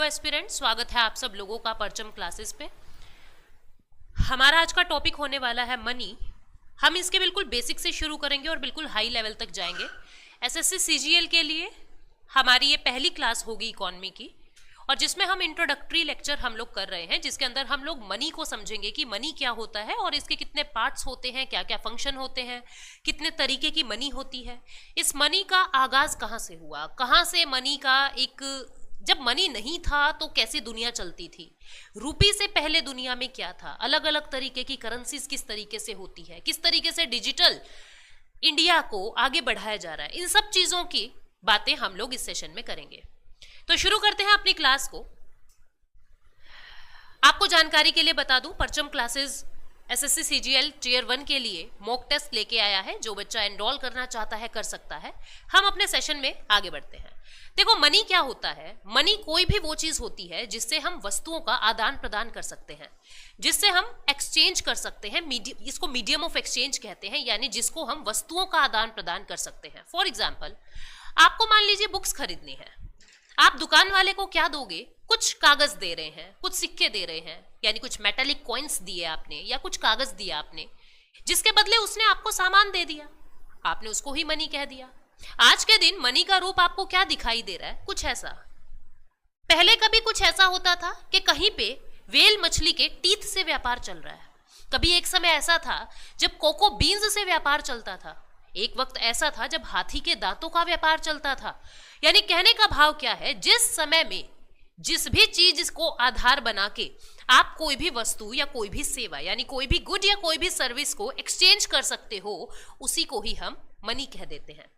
Hello aspirant, स्वागत है आप सब लोगों का परचम क्लासेस पे। हमारा आज का टॉपिक होने वाला है मनी। हम इसके बिल्कुल बेसिक से शुरू करेंगे और बिल्कुल हाई लेवल तक जाएंगे। एसएससी सीजीएल के लिए हमारी ये पहली क्लास होगी इकोनॉमी की, और जिसमें हम इंट्रोडक्टरी लेक्चर हम लोग कर रहे हैं, जिसके अंदर हम लोग मनी को समझेंगे कि मनी क्या होता है और इसके कितने पार्ट्स होते हैं, क्या क्या फंक्शन होते हैं, कितने तरीके की मनी होती है। इस मनी का आगाज कहाँ से हुआ, कहाँ से मनी का एक, जब मनी नहीं था तो कैसे दुनिया चलती थी, रूपी से पहले दुनिया में क्या था, अलग अलग तरीके की करेंसीज किस तरीके से होती है, किस तरीके से डिजिटल इंडिया को आगे बढ़ाया जा रहा है, इन सब चीजों की बातें हम लोग इस सेशन में करेंगे। तो शुरू करते हैं अपनी क्लास को। आपको जानकारी के लिए बता दूं, परचम क्लासेस एसएससी सीजीएल टियर 1 के लिए मॉक टेस्ट लेके आया है। जो बच्चा एनरोल करना चाहता है कर सकता है। हम अपने सेशन में आगे बढ़ते हैं। देखो, मनी क्या होता है। मनी कोई भी वो चीज होती है जिससे हम वस्तुओं का आदान प्रदान कर सकते हैं, जिससे हम एक्सचेंज कर सकते हैं। इसको मीडियम ऑफ एक्सचेंज कहते हैं, यानी जिसको हम वस्तुओं का आदान प्रदान कर सकते हैं। फॉर एग्जाम्पल, आपको मान लीजिए बुक्स खरीदनी है, आप दुकान वाले को क्या दोगे, कुछ कागज दे रहे हैं, कुछ सिक्के दे रहे हैं, यानी कुछ मेटालिक कॉइन्स दिए आपने या कुछ कागज दिया आपने, जिसके बदले उसने आपको सामान दे दिया, आपने उसको ही मनी कह दिया। आज के दिन मनी का रूप आपको क्या दिखाई दे रहा है, कुछ ऐसा। पहले कभी कुछ ऐसा होता था कि कहीं पे वेल मछली के टीथ से व्यापार चल रहा है, कभी एक समय ऐसा था जब कोको बीन्स से व्यापार चलता था, एक वक्त ऐसा था जब हाथी के दांतों का व्यापार चलता था। यानी कहने का भाव क्या है, जिस समय में जिस भी चीज को आधार बना के आप कोई भी वस्तु या कोई भी सेवा, यानी कोई भी गुड या कोई भी सर्विस को एक्सचेंज कर सकते हो, उसी को ही हम मनी कह देते हैं।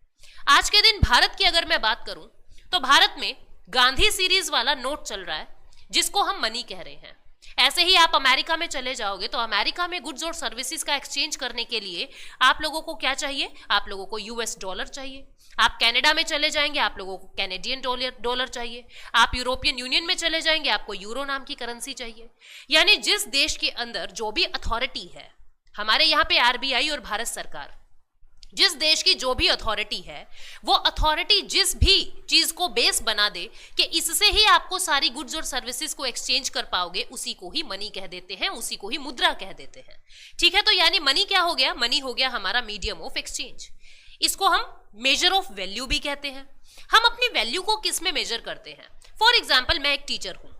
आज के दिन भारत की अगर मैं बात करूं तो भारत में गांधी सीरीज वाला नोट चल रहा है, जिसको हम मनी कह रहे हैं। ऐसे ही आप अमेरिका में चले जाओगे तो अमेरिका में गुड्स और सर्विसेज का एक्सचेंज करने के लिए आप लोगों को क्या चाहिए, आप लोगों को यूएस डॉलर चाहिए। आप कनाडा में चले जाएंगे, आप लोगों को कैनेडियन डॉलर चाहिए। आप यूरोपियन यूनियन में चले जाएंगे, आपको यूरो नाम की करेंसी चाहिए। यानी जिस देश के अंदर जो भी अथॉरिटी है, हमारे यहाँ पे आरबीआई और भारत सरकार, जिस देश की जो भी अथॉरिटी है, वो अथॉरिटी जिस भी चीज को बेस बना दे कि इससे ही आपको सारी गुड्स और सर्विसेज को एक्सचेंज कर पाओगे, उसी को ही मनी कह देते हैं, उसी को ही मुद्रा कह देते हैं। ठीक है, तो यानी मनी क्या हो गया, मनी हो गया हमारा मीडियम ऑफ एक्सचेंज। इसको हम मेजर ऑफ वैल्यू भी कहते हैं। हम अपनी वैल्यू को किस में मेजर करते हैं। फॉर एग्जाम्पल, मैं एक टीचर हूं,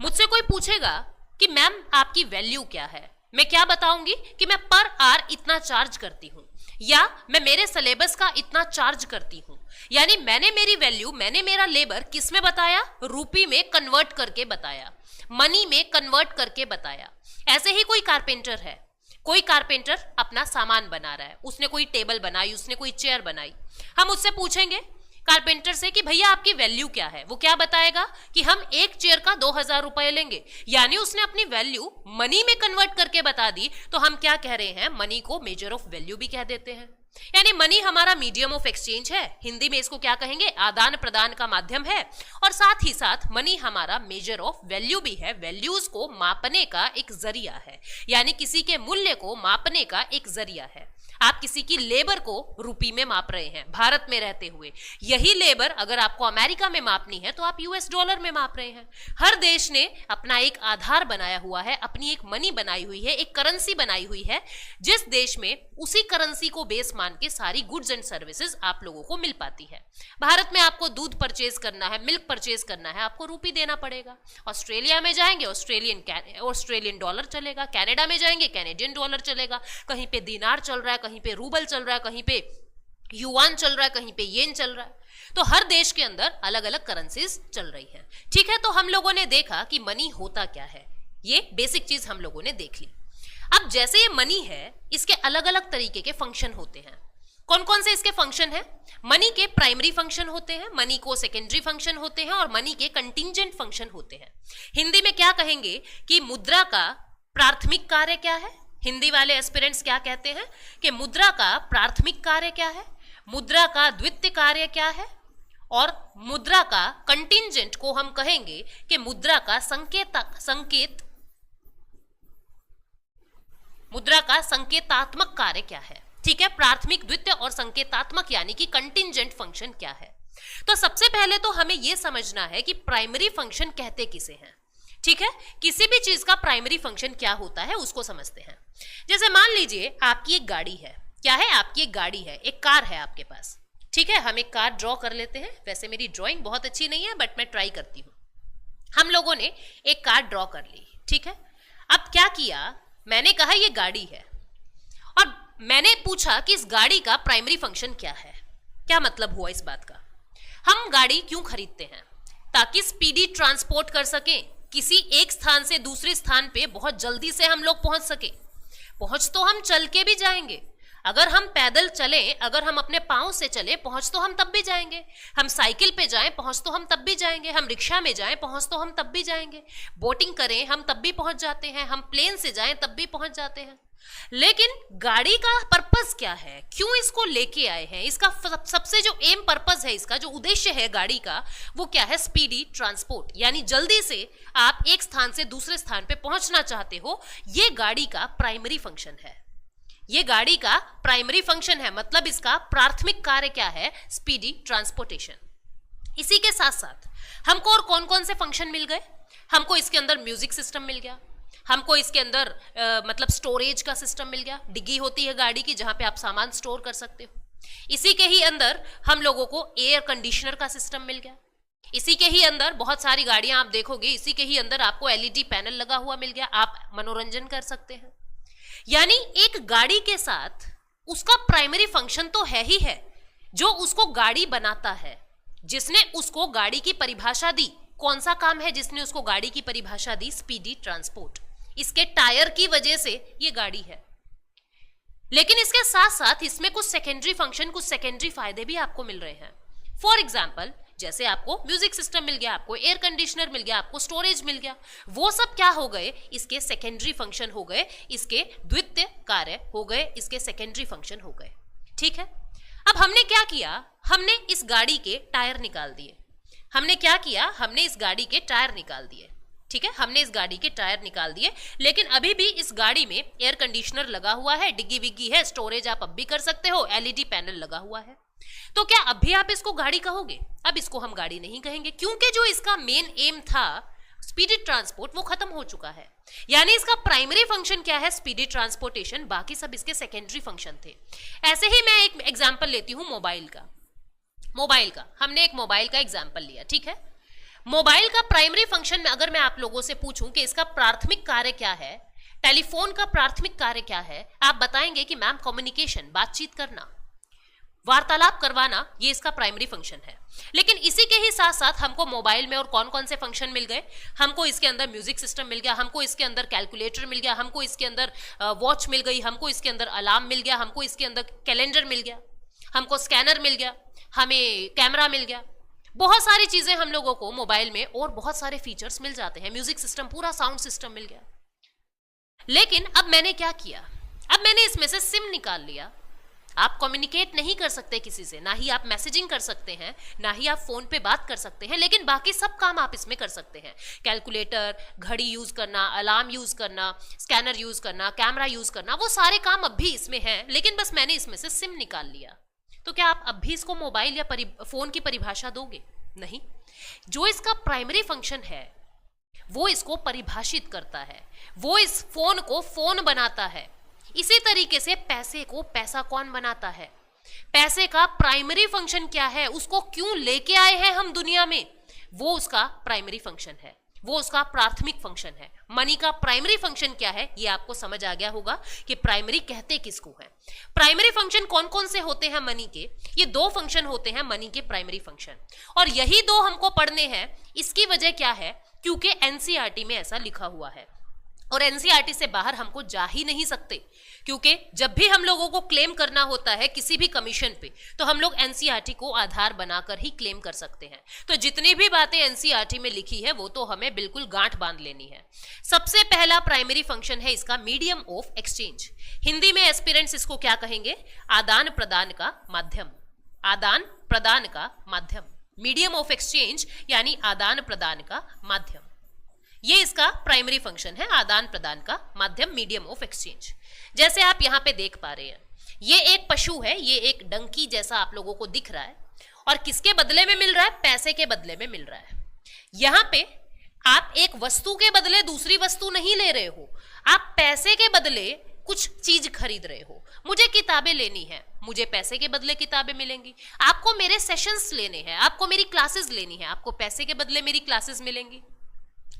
मुझसे कोई पूछेगा कि मैम आपकी वैल्यू क्या है, मैं क्या बताऊंगी कि मैं पर आवर इतना चार्ज करती हूं, या मैं मेरे सिलेबस का इतना चार्ज करती हूं। यानी मैंने मेरी वैल्यू, मैंने मेरा लेबर किस में बताया, रूपी में कन्वर्ट करके बताया, मनी में कन्वर्ट करके बताया। ऐसे ही कोई कारपेंटर है, कोई कारपेंटर अपना सामान बना रहा है, उसने कोई टेबल बनाई, उसने कोई चेयर बनाई। हम उससे पूछेंगे कारपेंटर से कि भैया आपकी वैल्यू क्या है, वो क्या बताएगा कि हम एक चेयर का 2000 रुपए लेंगे। यानी उसने अपनी वैल्यू मनी में कन्वर्ट करके बता दी। तो हम क्या कह रहे हैं, मनी को मेजर ऑफ वैल्यू भी कह देते हैं। यानी मनी हमारा मीडियम ऑफ एक्सचेंज है, हिंदी में इसको क्या कहेंगे, आदान प्रदान का माध्यम है। और साथ ही साथ मनी हमारा मेजर ऑफ वैल्यू भी है, वैल्यूज को मापने का एक जरिया है, यानी किसी के मूल्य को मापने का एक जरिया है। आप किसी की लेबर को रुपी में माप रहे हैं भारत में रहते हुए, यही लेबर अगर आपको अमेरिका में मापनी है तो आप यूएस डॉलर में माप रहे हैं। हर देश ने अपना एक आधार बनाया हुआ है, अपनी एक मनी बनाई हुई है, एक करेंसी बनाई हुई है, जिस देश में उसी करेंसी को बेस मान के सारी गुड्स एंड सर्विसेज आप लोगों को मिल पाती है। भारत में आपको दूध परचेज करना है, मिल्क परचेज करना है, आपको रुपी देना पड़ेगा। ऑस्ट्रेलिया में जाएंगे ऑस्ट्रेलियन डॉलर चलेगा, कनाडा में जाएंगे कैनेडियन डॉलर चलेगा, कहीं पे दिनार चल रहा है, कहीं पे रूबल चल रहा है, कहीं पे युआन चल रहा है, कहीं पे येन चल रहा है। तो हर देश के अंदर अलग अलग करेंसीज चल रही हैं। ठीक है, तो हम लोगों ने देखा कि मनी होता क्या है, ये बेसिक चीज हम लोगों ने देख ली। अब जैसे ये मनी है, इसके अलग अलग तरीके के फंक्शन होते हैं। कौन कौन से इसके फंक्शन हैं? मनी के प्राइमरी फंक्शन होते हैं, मनी को सेकेंडरी फंक्शन होते हैं, और मनी के कंटिंजेंट फंक्शन होते हैं। हिंदी में क्या कहेंगे कि मुद्रा का प्राथमिक कार्य क्या है। हिंदी वाले एस्पिरेंट्स क्या कहते हैं कि मुद्रा का प्राथमिक कार्य क्या है, मुद्रा का द्वितीय कार्य क्या है, और मुद्रा का कंटिंजेंट को हम कहेंगे कि मुद्रा का मुद्रा का संकेतात्मक कार्य क्या है। ठीक है, प्राथमिक, द्वितीय और संकेतात्मक यानी कि कंटिंजेंट फंक्शन क्या है। तो सबसे पहले तो हमें यह समझना है कि प्राइमरी फंक्शन कहते किसे हैं। ठीक है, किसी भी चीज का प्राइमरी फंक्शन क्या होता है उसको समझते हैं। जैसे मान लीजिए आपकी एक गाड़ी है, क्या है, आपकी एक गाड़ी है, एक कार है आपके पास। ठीक है, हम एक कार ड्रॉ कर लेते हैं। वैसे मेरी ड्राइंग बहुत अच्छी नहीं है बट मैं ट्राई करती हूँ। हम लोगों ने एक कार ड्रॉ कर ली। ठीक है, अब क्या किया, मैंने कहा ये गाड़ी है और मैंने पूछा कि इस गाड़ी का प्राइमरी फंक्शन क्या है। क्या मतलब हुआ इस बात का, हम गाड़ी क्यों खरीदते हैं, ताकि स्पीडी ट्रांसपोर्ट कर सकें, किसी एक स्थान से दूसरे स्थान पे बहुत जल्दी से हम लोग पहुंच सके। पहुंच तो हम चल के भी जाएंगे, अगर हम पैदल चलें, अगर हम अपने पांव से चले पहुंच तो हम तब भी जाएंगे, हम साइकिल पे जाएं पहुंच तो हम तब भी जाएंगे, हम रिक्शा में जाएं पहुंच तो हम तब भी जाएंगे, बोटिंग करें हम तब भी पहुंच जाते हैं, हम प्लेन से जाएं तब भी पहुंच जाते हैं। लेकिन गाड़ी का पर्पस क्या है, क्यों इसको लेके आए हैं, इसका सबसे जो एम पर्पस है, इसका जो उद्देश्य है गाड़ी का, वो क्या है, स्पीडी ट्रांसपोर्ट, यानी जल्दी से आप एक स्थान से दूसरे स्थान पे पहुंचना चाहते हो। ये गाड़ी का प्राइमरी फंक्शन है, ये गाड़ी का प्राइमरी फंक्शन है, मतलब इसका प्राथमिक कार्य क्या है, स्पीडी ट्रांसपोर्टेशन। इसी के साथ साथ हमको और कौन कौन से फंक्शन मिल गए, हमको इसके अंदर म्यूजिक सिस्टम मिल गया, हमको इसके अंदर मतलब स्टोरेज का सिस्टम मिल गया, डिग्गी होती है गाड़ी की जहां पे आप सामान स्टोर कर सकते हो। इसी के ही अंदर हम लोगों को एयर कंडीशनर का सिस्टम मिल गया। इसी के ही अंदर बहुत सारी गाड़ियां आप देखोगे, इसी के ही अंदर आपको एलईडी पैनल लगा हुआ मिल गया, आप मनोरंजन कर सकते हैं। यानी एक गाड़ी के साथ उसका प्राइमरी फंक्शन तो है ही है, जो उसको गाड़ी बनाता है, जिसने उसको गाड़ी की परिभाषा दी। कौन सा काम है जिसने उसको गाड़ी की परिभाषा दी, स्पीडी ट्रांसपोर्ट। इसके टायर की वजह से ये गाड़ी है। लेकिन इसके साथ साथ इसमें कुछ सेकेंडरी फंक्शन, कुछ सेकेंडरी फायदे भी आपको मिल रहे हैं। फॉर एग्जाम्पल, जैसे आपको म्यूजिक सिस्टम मिल गया, आपको एयर कंडीशनर मिल गया, आपको स्टोरेज मिल गया, वो सब क्या हो गए, इसके सेकेंडरी फंक्शन हो गए, इसके द्वितीय कार्य हो गए, इसके सेकेंडरी फंक्शन हो गए। ठीक है, अब हमने क्या किया, हमने इस गाड़ी के टायर निकाल दिए। हमने क्या किया, हमने इस गाड़ी के टायर निकाल दिए। ठीक है, हमने इस गाड़ी के टायर निकाल दिए, लेकिन अभी भी इस गाड़ी में एयर कंडीशनर लगा हुआ है, डिग्गी विग्गी है, स्टोरेज आप अब भी कर सकते हो, एलईडी पैनल लगा हुआ है। तो क्या अब भी आप इसको गाड़ी कहोगे? अब इसको हम गाड़ी नहीं कहेंगे, क्योंकि जो इसका मेन एम था स्पीडी ट्रांसपोर्ट, वो खत्म हो चुका है। यानी इसका प्राइमरी फंक्शन क्या है, स्पीडी ट्रांसपोर्टेशन, बाकी सब इसके सेकेंडरी फंक्शन थे। ऐसे ही मैं एक एग्जाम्पल लेती हूं मोबाइल का। हमने एक मोबाइल का एग्जाम्पल लिया। ठीक है, मोबाइल का प्राइमरी फंक्शन में अगर मैं आप लोगों से पूछूं कि इसका प्राथमिक कार्य क्या है, टेलीफोन का प्राथमिक कार्य क्या है, आप बताएंगे कि मैम कम्युनिकेशन, बातचीत करना, वार्तालाप करवाना, ये इसका प्राइमरी फंक्शन है। लेकिन इसी के ही साथ साथ हमको मोबाइल में और कौन कौन से फंक्शन मिल गए, हमको इसके अंदर म्यूजिक सिस्टम मिल गया, हमको इसके अंदर कैलकुलेटर मिल गया, हमको इसके अंदर वॉच मिल गई, हमको इसके अंदर अलार्म मिल गया, हमको इसके अंदर कैलेंडर मिल गया, हमको स्कैनर मिल गया, हमें कैमरा मिल गया। बहुत सारी चीजें हम लोगों को मोबाइल में और बहुत सारे फीचर्स मिल जाते हैं, म्यूजिक सिस्टम, पूरा साउंड सिस्टम मिल गया। लेकिन अब मैंने क्या किया, अब मैंने इसमें से सिम निकाल लिया। आप कम्युनिकेट नहीं कर सकते किसी से, ना ही आप मैसेजिंग कर सकते हैं, ना ही आप फोन पे बात कर सकते हैं, लेकिन बाकी सब काम आप इसमें कर सकते हैं। कैलकुलेटर, घड़ी यूज करना, अलार्म यूज करना, स्कैनर यूज करना, कैमरा यूज करना, वो सारे काम अब भी इसमें हैं, लेकिन बस मैंने इसमें से सिम निकाल लिया। तो क्या आप अब भी इसको मोबाइल या फोन की परिभाषा दोगे? नहीं। जो इसका प्राइमरी फंक्शन है वो इसको परिभाषित करता है, वो इस फोन को फोन बनाता है। इसी तरीके से पैसे को पैसा कौन बनाता है, पैसे का प्राइमरी फंक्शन क्या है, उसको क्यों लेके आए हैं हम दुनिया में, वो उसका प्राइमरी फंक्शन है, वो उसका प्राथमिक फंक्शन है। मनी का प्राइमरी फंक्शन क्या है, ये आपको समझ आ गया होगा कि प्राइमरी कहते किसको है। प्राइमरी फंक्शन कौन कौन से होते हैं मनी के, ये दो फंक्शन होते हैं मनी के प्राइमरी फंक्शन, और यही दो हमको पढ़ने हैं। इसकी वजह क्या है, क्योंकि एनसीईआरटी में ऐसा लिखा हुआ है, और एनसीईआरटी से बाहर हमको जा ही नहीं सकते, क्योंकि जब भी हम लोगों को क्लेम करना होता है किसी भी कमीशन पे, तो हम लोग एनसीईआरटी को आधार बनाकर ही क्लेम कर सकते हैं। तो जितनी भी बातें एनसीईआरटी में लिखी है वो तो हमें बिल्कुल गांठ बांध लेनी है। सबसे पहला प्राइमरी फंक्शन है इसका मीडियम ऑफ एक्सचेंज। हिंदी में एस्पिरेंट्स इसको क्या कहेंगे, आदान प्रदान का माध्यम, आदान प्रदान का माध्यम, मीडियम ऑफ एक्सचेंज यानी आदान प्रदान का माध्यम। ये इसका प्राइमरी फंक्शन है, आदान प्रदान का माध्यम, मीडियम ऑफ एक्सचेंज। जैसे आप यहां पे देख पा रहे हैं, ये एक पशु है, ये एक डंकी जैसा आप लोगों को दिख रहा है, और किसके बदले में मिल रहा है? पैसे के बदले में मिल रहा है। यहां पे आप एक वस्तु के बदले दूसरी वस्तु नहीं ले रहे हो, आप पैसे के बदले कुछ चीज खरीद रहे हो। मुझे किताबें लेनी है, मुझे पैसे के बदले किताबें मिलेंगी। आपको मेरे सेशंस लेने हैं, आपको मेरी क्लासेस लेनी है, आपको पैसे के बदले मेरी क्लासेस मिलेंगी।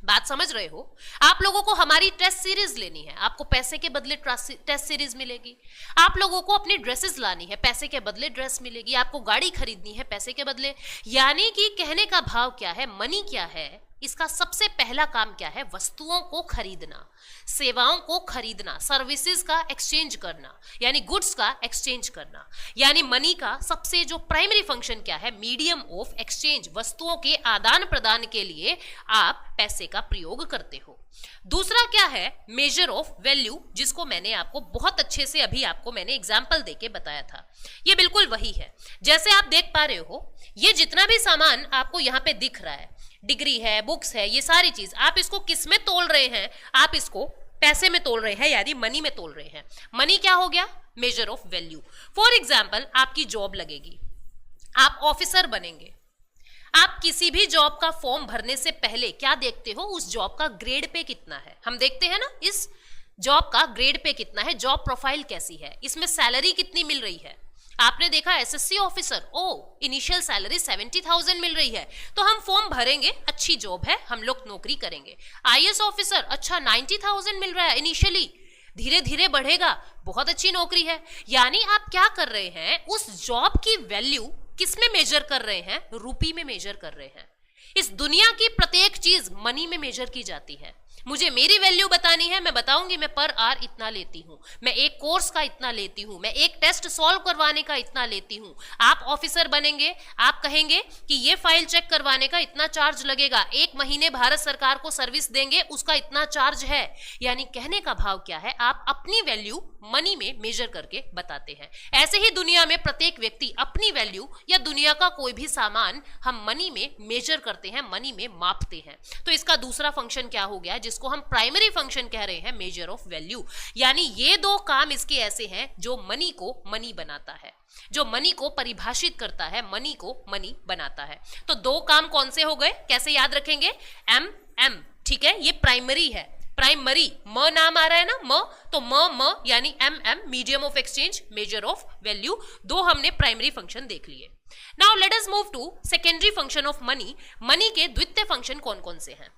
बात समझ रहे हो? आप लोगों को हमारी टेस्ट सीरीज लेनी है, आपको पैसे के बदले टेस्ट सीरीज मिलेगी। आप लोगों को अपनी ड्रेसेस लानी है, पैसे के बदले ड्रेस मिलेगी। आपको गाड़ी खरीदनी है, पैसे के बदले। यानी कि कहने का भाव क्या है, मनी क्या है, इसका सबसे पहला काम क्या है? वस्तुओं को खरीदना, सेवाओं को खरीदना, सर्विसेज का एक्सचेंज करना, यानी गुड्स का एक्सचेंज करना। यानी मनी का सबसे जो प्राइमरी फंक्शन क्या है? मीडियम ऑफ एक्सचेंज, वस्तुओं के आदान प्रदान के लिए आप पैसे का प्रयोग करते हो। दूसरा क्या है? मेजर ऑफ वैल्यू, जिसको मैंने आपको बहुत अच्छे से अभी आपको मैंने एग्जाम्पल देके बताया था। ये बिल्कुल वही है। जैसे आप देख पा रहे हो, ये जितना भी सामान आपको यहाँ पे दिख रहा है, डिग्री है, बुक्स है, ये सारी चीज, आप इसको किस में तोल रहे हैं? आप इसको पैसे में तोल रहे हैं, यानी मनी में तोल रहे हैं। मनी क्या हो गया? Major of value. For example, आपकी जॉब लगेगी, आप ऑफिसर बनेंगे। आप किसी भी जॉब का फॉर्म भरने से पहले क्या देखते हो? उस जॉब का ग्रेड पे कितना है। हम देखते हैं ना, इस जॉब का ग्रेड पे कितना है, जॉब प्रोफाइल कैसी है, इसमें सैलरी कितनी मिल रही है। आपने देखा एसएससी ऑफिसर, ओ इनिशियल सैलरी 70,000 मिल रही है, तो हम फॉर्म भरेंगे, अच्छी जॉब है, हम लोग नौकरी करेंगे। आईएएस ऑफिसर, अच्छा 90,000 मिल रहा है इनिशियली, धीरे धीरे बढ़ेगा, बहुत अच्छी नौकरी है। यानी आप क्या कर रहे हैं? उस जॉब की वैल्यू किस में मेजर कर रहे हैं? रुपी में मेजर कर रहे हैं। इस दुनिया की प्रत्येक चीज मनी में मेजर की जाती है। मुझे मेरी वैल्यू बतानी है, मैं बताऊंगी मैं पर आवर इतना लेती हूं, मैं एक कोर्स का इतना लेती हूं, मैं एक टेस्ट सॉल्व करवाने का इतना लेती हूं। आप ऑफिसर बनेंगे, आप कहेंगे कि ये फाइल चेक करवाने का इतना चार्ज लगेगा, एक महीने भारत सरकार को सर्विस देंगे, उसका इतना चार्ज है। यानी कहने का भाव क्या है? आप अपनी वैल्यू मनी में मेजर करके बताते हैं। ऐसे ही दुनिया में प्रत्येक व्यक्ति अपनी वैल्यू या दुनिया का कोई भी सामान हम मनी में मेजर करते हैं, मनी में मापते हैं। तो इसका दूसरा फंक्शन क्या हो गया, जिसको हम प्राइमरी फंक्शन कह रहे हैं, मेजर ऑफ वैल्यू। यानी ये दो काम इसके ऐसे हैं जो मनी को मनी बनाता है, जो मनी को परिभाषित करता है, मनी को मनी बनाता है। तो दो काम कौन से हो गए, कैसे याद रखेंगे? एम एम, ठीक है, ये प्राइमरी है, प्राइमरी, म नाम आ रहा है ना, म, तो म यानी M M, medium of exchange, measure of value. दो हमने प्राइमरी फंक्शन देख लिए। Now let us move to secondary function of money. Money के द्वितीय फंक्शन कौन कौन से हैं,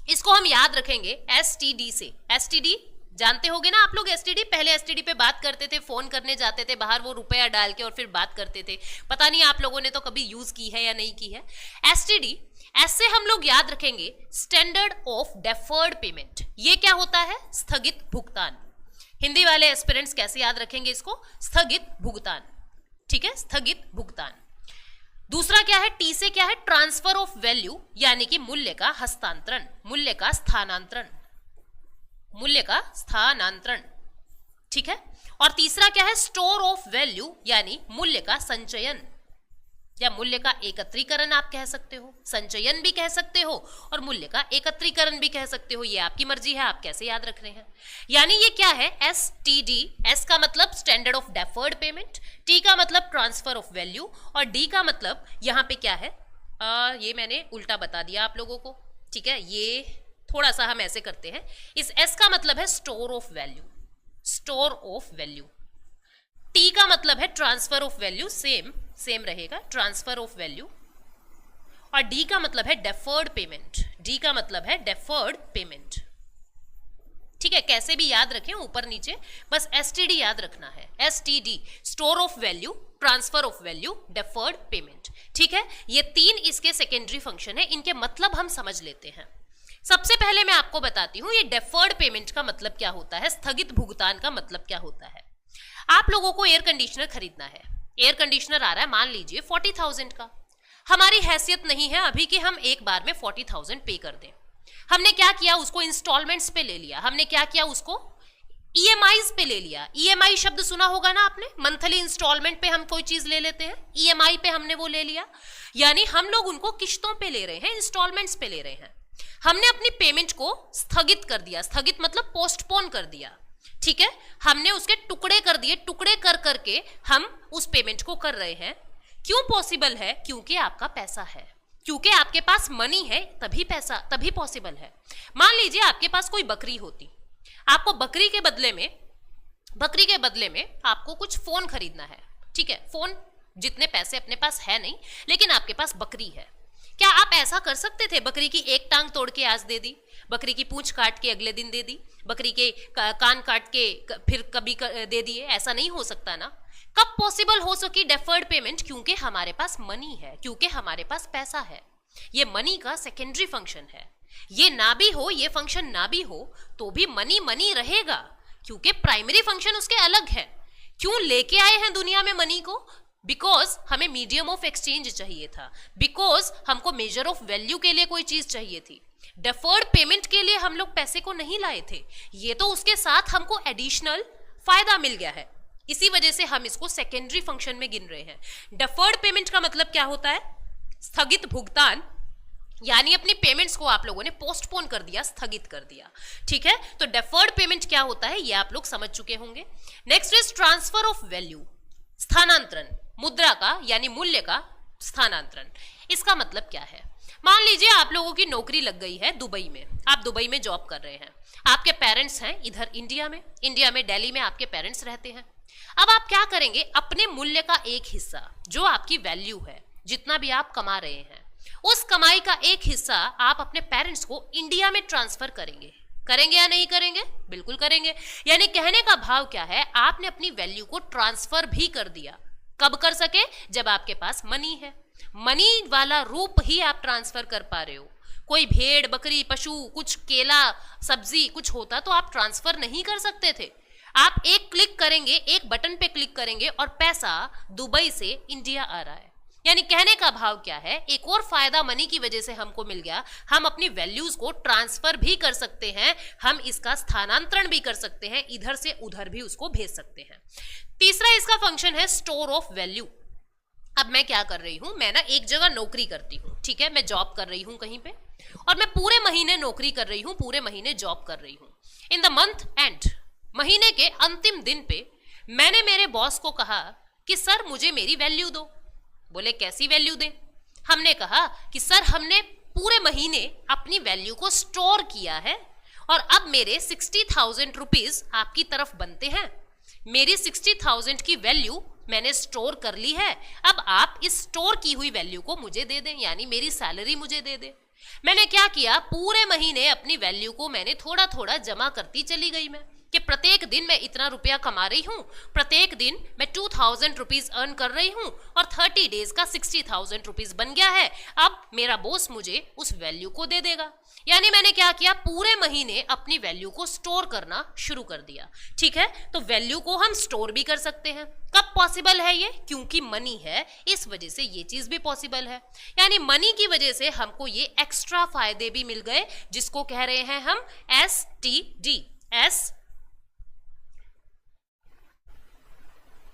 इसको हम याद रखेंगे एसटीडी से। एसटीडी जानते होगे ना आप लोग, एसटीडी, पहले एसटीडी पे बात करते थे, फोन करने जाते थे बाहर, वो रुपया डाल के और फिर बात करते थे। पता नहीं आप लोगों ने तो कभी यूज की है या नहीं की है एसटीडी। ऐसे हम लोग याद रखेंगे स्टैंडर्ड ऑफ डेफर्ड पेमेंट। ये क्या होता है? स्थगित भुगतान। हिंदी वाले एस्पिरेंट्स कैसे याद रखेंगे इसको? स्थगित भुगतान, ठीक है, स्थगित भुगतान। दूसरा क्या है? टी से क्या है? ट्रांसफर ऑफ वैल्यू, यानी कि मूल्य का हस्तांतरण, मूल्य का स्थानांतरण, मूल्य का स्थानांतरण, ठीक है। और तीसरा क्या है? स्टोर ऑफ वैल्यू, यानी मूल्य का संचयन या मूल्य का एकत्रीकरण आप कह सकते हो, संचयन भी कह सकते हो और मूल्य का एकत्रीकरण भी कह सकते हो, ये आपकी मर्जी है, आप कैसे याद रख रहे हैं। यानी ये क्या है? S T D. एस का मतलब standard of deferred payment, T का मतलब ट्रांसफर ऑफ वैल्यू और डी का मतलब यहाँ पे क्या है, ये मैंने उल्टा बता दिया आप लोगों को, ठीक है। ये थोड़ा सा हम ऐसे करते हैं, इस एस का मतलब है store of value, store of value. T का मतलब है ट्रांसफर ऑफ वैल्यू, सेम रहेगा, ट्रांसफर ऑफ वैल्यू। और डी का मतलब है डेफर्ड पेमेंट, डी का मतलब है डेफर्ड पेमेंट, ठीक है। कैसे भी याद रखें ऊपर नीचे, बस एसटीडी याद रखना है, STD, store of value, transfer of value, deferred payment, ठीक है। ये तीन इसके सेकेंडरी फंक्शन है, इनके मतलब हम समझ लेते हैं। सबसे पहले मैं आपको बताती हूं ये डेफर्ड पेमेंट का मतलब क्या होता है, स्थगित भुगतान का मतलब क्या होता है। आप लोगों को एयर कंडीशनर खरीदना है, एयर कंडीशनर आ रहा है मान लीजिए 40,000 का। हमारी हैसियत नहीं है अभी कि हम एक बार में 40,000 पे कर दें। हमने क्या किया, उसको इंस्टॉलमेंट्स पे ले लिया। हमने क्या किया, उसको ईएमआईज पे ले लिया। ईएमआई शब्द सुना होगा ना आपने, मंथली इंस्टॉलमेंट पे हम कोई चीज ले लेते हैं, ईएमआई पे हमने वो ले लिया। यानी हम लोग उनको किश्तों पे ले रहे हैं, इंस्टॉलमेंट्स पे ले रहे हैं। हमने अपनी पेमेंट को स्थगित कर दिया, स्थगित मतलब पोस्टपोन कर दिया, ठीक है, हमने उसके टुकड़े कर दिए, टुकड़े कर करके हम उस पेमेंट को कर रहे हैं। क्यों पॉसिबल है? क्योंकि आपका पैसा है, क्योंकि आपके पास मनी है, तभी पैसा, तभी पॉसिबल है। मान लीजिए आपके पास कोई बकरी होती, आपको बकरी के बदले में आपको कुछ फोन खरीदना है, ठीक है, फोन जितने पैसे अपने पास है नहीं, लेकिन आपके पास बकरी है। क्या आप ऐसा कर सकते थे? बकरी की एक टांग तोड़ के आज दे दी, बकरी की पूंछ काट के अगले दिन दे दी, बकरी के कान काट के फिर कभी दे दिए? ऐसा नहीं हो सकता ना। कब पॉसिबल हो सकी डेफर्ड पेमेंट? क्योंकि हमारे पास मनी है, क्योंकि हमारे पास पैसा है। ये मनी का सेकेंडरी फंक्शन है। ये ना भी हो, ये फंक्शन ना भी हो तो भी मनी मनी रहेगा, क्योंकि प्राइमरी फंक्शन उसके अलग है। क्यों लेके आए हैं दुनिया में मनी को? बिकॉज हमें मीडियम ऑफ एक्सचेंज चाहिए था, बिकॉज हमको मेजर ऑफ वैल्यू के लिए कोई चीज चाहिए थी। डेफर्ड पेमेंट के लिए हम लोग पैसे को नहीं लाए थे, ये तो उसके साथ हमको एडिशनल फायदा मिल गया है, इसी वजह से हम इसको सेकेंडरी फंक्शन में गिन रहे हैं। डेफर्ड पेमेंट का मतलब क्या होता है? स्थगित भुगतान, यानी अपनी पेमेंट्स को आप लोगों ने पोस्टपोन कर दिया, स्थगित कर दिया, ठीक है। तो डेफर्ड पेमेंट क्या होता है ये आप लोग समझ चुके होंगे। Next is transfer of value, स्थानांतरण, मुद्रा का यानी मूल्य का स्थानांतरण। इसका मतलब क्या है? मान लीजिए आप लोगों की नौकरी लग गई है दुबई में, आप दुबई में जॉब कर रहे हैं, आपके पेरेंट्स हैं इधर इंडिया में दिल्ली में आपके पेरेंट्स रहते हैं। अब आप क्या करेंगे? अपने मूल्य का एक हिस्सा, जो आपकी वैल्यू है, जितना भी आप कमा रहे हैं, उस कमाई का एक हिस्सा आप अपने पेरेंट्स को इंडिया में ट्रांसफर करेंगे। करेंगे या नहीं करेंगे? बिल्कुल करेंगे। यानी कहने का भाव क्या है? आपने अपनी वैल्यू को ट्रांसफर भी कर दिया। कब कर सके? जब आपके पास मनी है। मनी वाला रूप ही आप ट्रांसफर कर पा रहे हो। कोई भेड़, बकरी, पशु, कुछ केला, सब्जी कुछ होता तो आप ट्रांसफर नहीं कर सकते थे। आप एक क्लिक करेंगे, एक बटन पे क्लिक करेंगे और पैसा दुबई से इंडिया आ रहा है। यानी कहने का भाव क्या है? एक और फायदा मनी की वजह से हमको मिल गया, हम अपनी वैल्यूज को ट्रांसफर भी कर सकते हैं, हम इसका स्थानांतरण भी कर सकते हैं, इधर से उधर भी उसको भेज सकते हैं। तीसरा इसका फंक्शन है स्टोर ऑफ वैल्यू। अब मैं क्या कर रही हूं? मैं ना एक जगह नौकरी करती हूं, ठीक है, मैं जॉब कर रही हूं कहीं पे, और मैं पूरे महीने नौकरी कर रही हूं, पूरे महीने जॉब कर रही हूं। इन द मंथ एंड, महीने के अंतिम दिन पे मैंने मेरे बॉस को कहा कि सर मुझे मेरी वैल्यू दो। बोले कैसी वैल्यू दें? हमने कहा कि सर हमने पूरे महीने अपनी वैल्यू को स्टोर किया है और अब मेरे 60,000 रुपीज आपकी तरफ बनते हैं। मेरी 60,000 की वैल्यू मैंने स्टोर कर ली है, अब आप इस स्टोर की हुई वैल्यू को मुझे दे दें, यानी मेरी सैलरी मुझे दे दें। मैंने क्या किया? पूरे महीने अपनी वैल्यू को मैंने थोड़ा थोड़ा जमा करती चली गई मैं, कि प्रत्येक दिन मैं इतना रुपया कमा रही हूँ, प्रत्येक दिन मैं 2,000 रुपीज अर्न कर रही हूँ और 30 डेज का 60,000 रुपीज बन गया है। अब मेरा बॉस मुझे उस वैल्यू को दे देगा। यानी मैंने क्या किया? पूरे महीने अपनी वैल्यू को स्टोर करना शुरू कर दिया, ठीक है। तो वैल्यू को हम स्टोर भी कर सकते हैं। कब पॉसिबल है ये? क्योंकि मनी है, इस वजह से ये चीज भी पॉसिबल है। यानी मनी की वजह से हमको ये एक्स्ट्रा फायदे भी मिल गए, जिसको कह रहे हैं हम STD,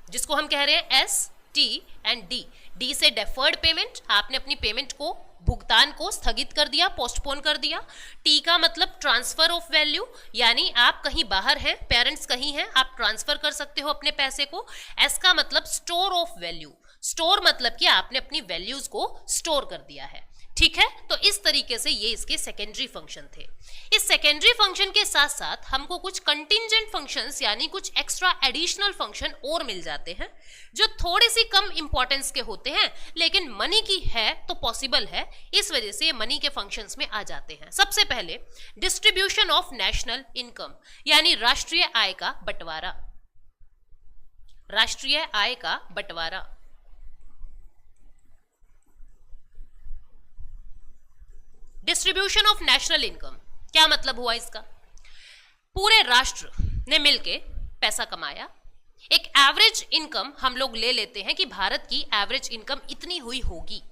जिसको हम कह रहे हैं ST&D। डी से डेफर्ड पेमेंट, आपने अपनी पेमेंट को, भुगतान को स्थगित कर दिया, पोस्टपोन कर दिया। टी का मतलब ट्रांसफर ऑफ वैल्यू, यानी आप कहीं बाहर हैं, पेरेंट्स कहीं हैं, आप ट्रांसफर कर सकते हो अपने पैसे को। एस का मतलब स्टोर ऑफ वैल्यू, स्टोर मतलब कि आपने अपनी वैल्यूज को स्टोर कर दिया है, ठीक है। तो इस तरीके से ये इसके सेकेंडरी फंक्शन थे। इस सेकेंडरी फंक्शन के साथ साथ हमको कुछ कंटिंजेंट फंक्शंस यानी कुछ एक्स्ट्रा एडिशनल फंक्शन और मिल जाते हैं, जो थोड़ी सी कम इंपॉर्टेंस के होते हैं, लेकिन मनी की है तो पॉसिबल है, इस वजह से मनी के फंक्शंस में आ जाते हैं। सबसे पहले डिस्ट्रीब्यूशन ऑफ नेशनल इनकम, यानी राष्ट्रीय आय का बंटवारा। राष्ट्रीय आय का बंटवारा, डिस्ट्रीब्यूशन ऑफ नेशनल इनकम, क्या मतलब हुआ इसका? पूरे राष्ट्र ने मिलके पैसा कमाया, एक एवरेज इनकम हम लोग ले लेते हैं कि भारत की एवरेज इनकम इतनी हुई होगी,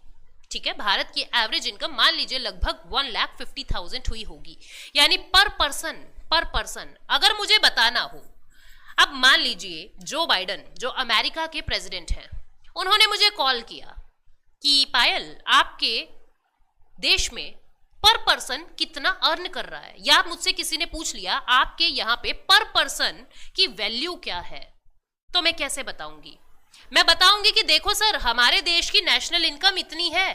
ठीक है। भारत की एवरेज इनकम मान लीजिए लगभग 1,50,000 हुई होगी, यानी पर पर्सन अगर मुझे बताना हो, अब मान लीजिए जो बाइडन, जो अमेरिका के प्रेसिडेंट हैं, उन्होंने मुझे कॉल किया कि पायल आपके देश में पर पर्सन कितना अर्न कर रहा है। या मुझसे किसी ने पूछ लिया आपके यहाँ पे पर पर्सन की वैल्यू क्या है, तो मैं कैसे बताऊंगी? मैं बताऊंगी कि देखो सर, हमारे देश की नेशनल इनकम इतनी है,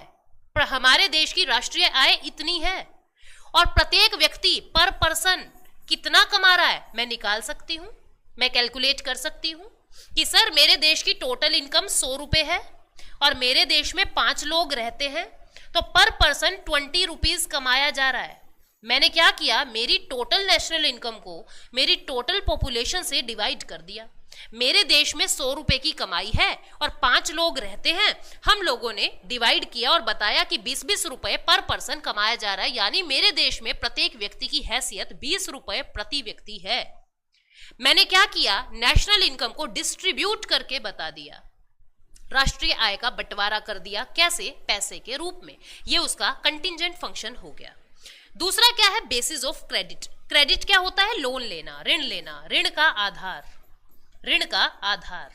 पर हमारे देश की राष्ट्रीय आय इतनी है, और प्रत्येक व्यक्ति पर पर्सन कितना कमा रहा है मैं निकाल सकती हूं, मैं कैलकुलेट कर सकती हूं कि सर मेरे देश की टोटल इनकम 100 रुपए है और मेरे देश में 5 लोग रहते हैं, तो पर पर्सन 20 रुपीज कमाया जा रहा है। मैंने क्या किया, मेरी टोटल नेशनल इनकम को मेरी टोटल पॉपुलेशन से डिवाइड कर दिया। मेरे देश में 100 रुपए की कमाई है और 5 लोग रहते हैं, हम लोगों ने डिवाइड किया और बताया कि 20-20 रुपए पर पर्सन कमाया जा रहा है, यानी मेरे देश में प्रत्येक व्यक्ति की हैसियत 20 रुपए प्रति व्यक्ति है। मैंने क्या किया, नेशनल इनकम को डिस्ट्रीब्यूट करके बता दिया, राष्ट्रीय आय का बंटवारा कर दिया। कैसे? पैसे के रूप में। ये उसका कंटिंजेंट फंक्शन हो गया। दूसरा क्या है, बेसिस ऑफ क्रेडिट। क्रेडिट क्या होता है? लोन लेना, ऋण लेना, ऋण का आधार, ऋण का आधार।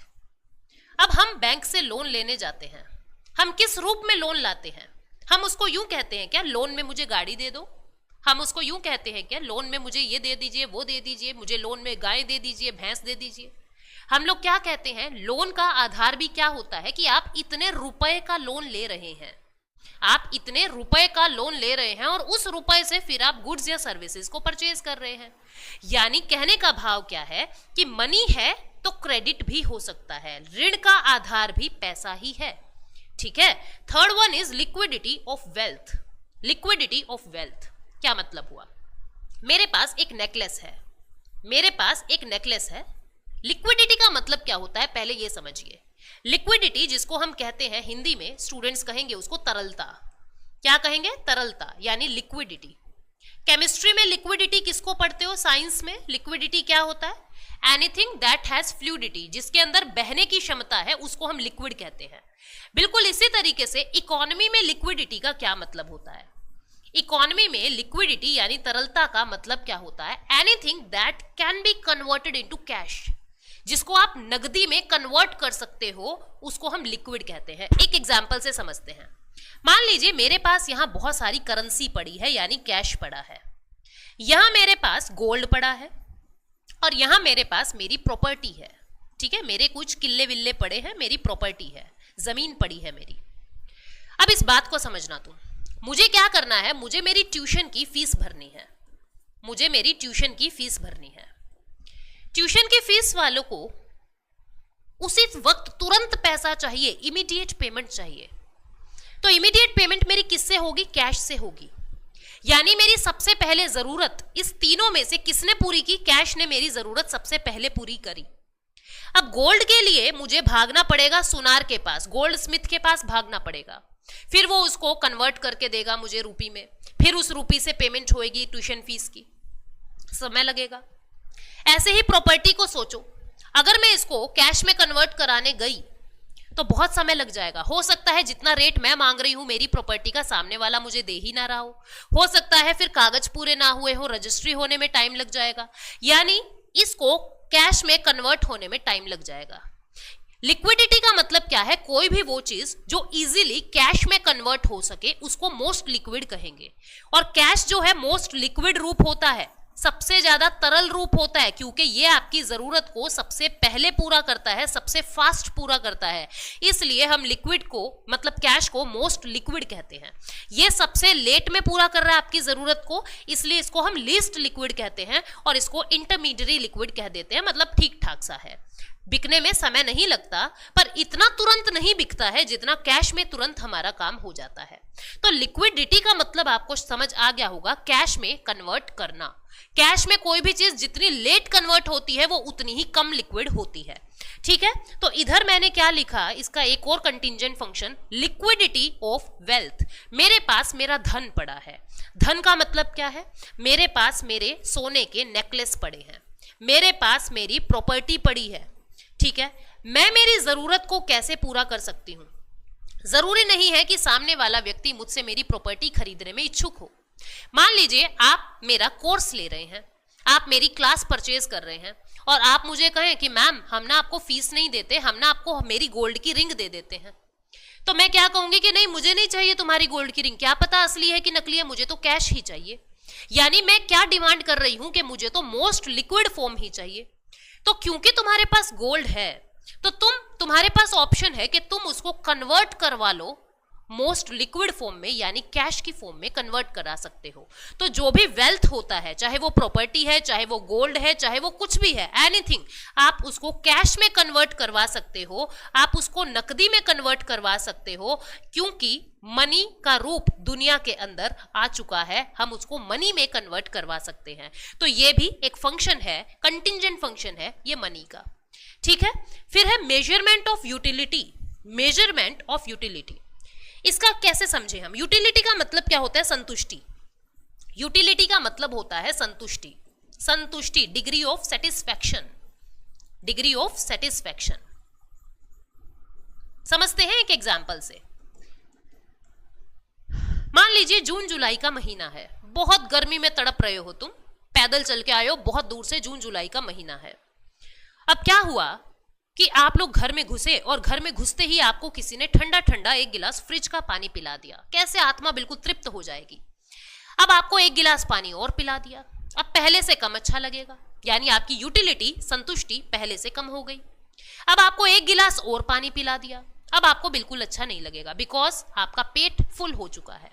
अब हम बैंक से लोन लेने जाते हैं, हम किस रूप में लोन लाते हैं? हम उसको यूं कहते हैं क्या, लोन में मुझे गाड़ी दे दो? हम उसको यूं कहते हैं क्या, लोन में मुझे ये दे दीजिए, वो दे दीजिए, मुझे लोन में गाय दे दीजिए, भैंस दे दीजिए? हम लोग क्या कहते हैं, लोन का आधार भी क्या होता है कि आप इतने रुपए का लोन ले रहे हैं, आप इतने रुपए का लोन ले रहे हैं और उस रुपए से फिर आप गुड्स या सर्विसेज को परचेज कर रहे हैं। यानी कहने का भाव क्या है कि मनी है तो क्रेडिट भी हो सकता है, ऋण का आधार भी पैसा ही है। ठीक है। Third one is liquidity of wealth. Liquidity of wealth क्या मतलब हुआ? मेरे पास एक नेकलेस है, मेरे पास एक नेकलेस है। लिक्विडिटी का मतलब क्या होता है पहले ये समझिए। लिक्विडिटी जिसको हम कहते हैं हिंदी में, स्टूडेंट्स कहेंगे उसको तरलता। क्या कहेंगे? तरलता, यानी लिक्विडिटी। केमिस्ट्री में लिक्विडिटी किसको पढ़ते हो? साइंस में लिक्विडिटी क्या होता है? एनीथिंग दैट हैज फ्लूइडिटी, जिसके अंदर बहने की क्षमता है उसको हम लिक्विड कहते हैं। बिल्कुल इसी तरीके से इकोनॉमी में लिक्विडिटी का क्या मतलब होता है? इकोनॉमी में लिक्विडिटी यानी तरलता का मतलब क्या होता है? Anything that can be converted into cash, जिसको आप नगदी में कन्वर्ट कर सकते हो उसको हम लिक्विड कहते हैं। एक एग्जांपल से समझते हैं। मान लीजिए मेरे पास यहां बहुत सारी करेंसी पड़ी है, यानी कैश पड़ा है। यहां मेरे पास गोल्ड पड़ा है और यहां मेरे पास मेरी प्रॉपर्टी है। ठीक है, मेरे कुछ किल्ले विल्ले पड़े हैं, मेरी प्रॉपर्टी है, जमीन पड़ी है मेरी। अब इस बात को समझना तुम, मुझे क्या करना है, मुझे मेरी ट्यूशन की फीस भरनी है, मुझे मेरी ट्यूशन की फीस भरनी है। ट्यूशन की फीस वालों को उसी वक्त तुरंत पैसा चाहिए, इमीडिएट पेमेंट चाहिए। तो इमीडिएट पेमेंट मेरी किससे होगी? कैश से होगी। यानी मेरी सबसे पहले जरूरत इस तीनों में से किसने पूरी की? कैश ने मेरी जरूरत सबसे पहले पूरी करी। अब गोल्ड के लिए मुझे भागना पड़ेगा सुनार के पास, गोल्ड स्मिथ के पास भागना पड़ेगा, फिर वो उसको कन्वर्ट करके देगा मुझे रूपी में, फिर उस रूपी से पेमेंट होएगी ट्यूशन फीस की, समय लगेगा। ऐसे ही प्रॉपर्टी को सोचो, अगर मैं इसको कैश में कन्वर्ट कराने गई तो बहुत समय लग जाएगा। हो सकता है जितना रेट मैं मांग रही हूं मेरी प्रॉपर्टी का सामने वाला मुझे दे ही ना रहा हो सकता है फिर कागज पूरे ना हुए हो, रजिस्ट्री होने में टाइम लग जाएगा, यानी इसको कैश में कन्वर्ट होने में टाइम लग जाएगा। लिक्विडिटी का मतलब क्या है? कोई भी वो चीज जो इजीली कैश में कन्वर्ट हो सके उसको मोस्ट लिक्विड कहेंगे। और कैश जो है मोस्ट लिक्विड रूप होता है, सबसे ज्यादा तरल रूप होता है, क्योंकि ये आपकी जरूरत को सबसे पहले पूरा करता है, सबसे फास्ट पूरा करता है। इसलिए हम लिक्विड को मतलब कैश को मोस्ट लिक्विड कहते हैं। ये सबसे लेट में पूरा कर रहा है आपकी जरूरत को, इसलिए इसको हम लीस्ट लिक्विड कहते हैं और इसको इंटरमीडिएट लिक्विड कह देते हैं, मतलब ठीक ठाक सा है। बिकने में समय नहीं लगता, पर इतना तुरंत नहीं बिकता है जितना कैश में तुरंत हमारा काम हो जाता है। तो लिक्विडिटी का मतलब आपको समझ आ गया होगा, कैश में कन्वर्ट करना। कैश में कोई भी चीज जितनी लेट कन्वर्ट होती है वो उतनी ही कम लिक्विड होती है। ठीक है, तो इधर मैंने क्या लिखा, इसका एक और contingent function, liquidity of wealth. मेरे पास मेरा धन पड़ा है। धन का मतलब क्या है? मेरे पास मेरे सोने के नेकलेस पड़े हैं, मेरे पास मेरी प्रॉपर्टी पड़ी है। ठीक है, मैं मेरी जरूरत को कैसे पूरा कर सकती हूं? जरूरी नहीं है कि सामने वाला व्यक्ति मुझसे मेरी प्रॉपर्टी खरीदने में इच्छुक हो। मान लीजिए आप मेरा कोर्स ले रहे हैं, आप मेरी क्लास परचेज कर रहे हैं और आप मुझे कहें कि मैम हम ना आपको फीस नहीं देते, हम ना आपको मेरी गोल्ड की रिंग दे देते हैं। तो मैं क्या कहूंगी कि नहीं, मुझे नहीं चाहिए तुम्हारी गोल्ड की रिंग, क्या पता असली है कि नकली है, मुझे तो कैश ही चाहिए। यानी मैं क्या डिमांड कर रही हूं कि मुझे तो मोस्ट लिक्विड फॉर्म ही चाहिए। तो क्योंकि तुम्हारे पास गोल्ड है तो तुम्हारे पास ऑप्शन है कि तुम उसको कन्वर्ट करवा लो मोस्ट लिक्विड फॉर्म में, यानी कैश की फॉर्म में कन्वर्ट करा सकते हो। तो जो भी वेल्थ होता है, चाहे वो प्रॉपर्टी है, चाहे वो गोल्ड है, चाहे वो कुछ भी है, एनीथिंग, आप उसको कैश में कन्वर्ट करवा सकते हो, आप उसको नकदी में कन्वर्ट करवा सकते हो, क्योंकि मनी का रूप दुनिया के अंदर आ चुका है, हम उसको मनी में कन्वर्ट करवा सकते हैं। तो ये भी एक फंक्शन है, कंटिंजेंट फंक्शन है ये मनी का। ठीक है, फिर है measurement of utility. Measurement of utility, इसका कैसे समझे हम? यूटिलिटी का मतलब क्या होता है? संतुष्टि। यूटिलिटी का मतलब होता है संतुष्टि। संतुष्टि, degree of satisfaction, degree of satisfaction. समझते हैं एक एग्जांपल से। मान लीजिए जून जुलाई का महीना है, बहुत गर्मी में तड़प रहे हो तुम, पैदल चल के आए हो बहुत दूर से, जून जुलाई का महीना है। अब क्या हुआ कि आप लोग घर में घुसे और घर में घुसते ही आपको किसी ने ठंडा ठंडा एक गिलास फ्रिज का पानी पिला दिया। कैसे आत्मा बिल्कुल तृप्त हो जाएगी। अब आपको एक गिलास पानी और पिला दिया, अब पहले से कम अच्छा लगेगा, यानी आपकी यूटिलिटी, संतुष्टि पहले से कम हो गई। अब आपको एक गिलास और पानी पिला दिया, अब आपको बिल्कुल अच्छा नहीं लगेगा, बिकॉज आपका पेट फुल हो चुका है।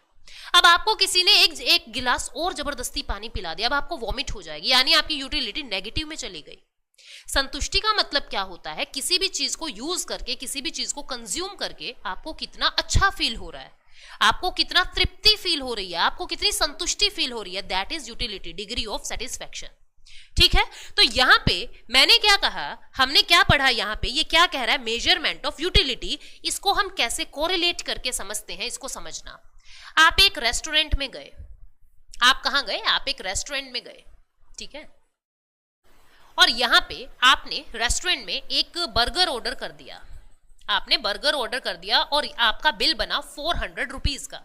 अब आपको किसी ने एक गिलास और जबरदस्ती पानी पिला दिया, अब आपको वॉमिट हो जाएगी, यानी आपकी यूटिलिटी नेगेटिव में चली गई। संतुष्टि का मतलब क्या होता है? किसी भी चीज को यूज करके, किसी भी चीज को कंज्यूम करके आपको कितना अच्छा फील हो रहा है, आपको कितना तृप्ति फील हो रही है, आपको कितनी संतुष्टि फील हो रही है, that is utility, degree of satisfaction. ठीक है, तो यहां पे मैंने क्या कहा, हमने क्या पढ़ा यहां पे, ये क्या कह रहा है? Measurement of utility. इसको हम कैसे कोरिलेट करके समझते हैं, इसको समझना। आप एक रेस्टोरेंट में गए, आप कहां गए? आप एक रेस्टोरेंट में गए, ठीक है, और यहां पे आपने रेस्टोरेंट में एक बर्गर ऑर्डर कर दिया, आपने बर्गर ऑर्डर कर दिया और आपका बिल बना 400 रुपीज का।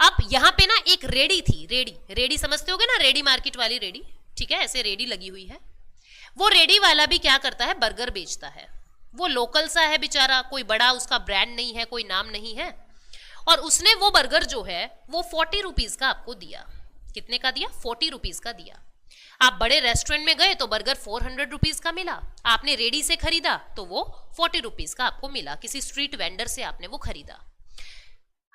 अब यहां पे ना एक रेडी थी, रेडी समझते होगे ना, रेडी मार्केट वाली रेडी, ठीक है, ऐसे रेडी लगी हुई है। वो रेडी वाला भी क्या करता है? बर्गर बेचता है। वो लोकल सा है बेचारा, कोई बड़ा उसका ब्रांड नहीं है, कोई नाम नहीं है, और उसने वो बर्गर जो है वो 40 रुपीज का आपको दिया। कितने का दिया? 40 रुपीज का दिया। आप बड़े रेस्टोरेंट में गए तो बर्गर 400 रुपीज का मिला, आपने रेडी से खरीदा तो वो 40 रुपीज का आपको मिला, किसी स्ट्रीट वेंडर से आपने वो खरीदा।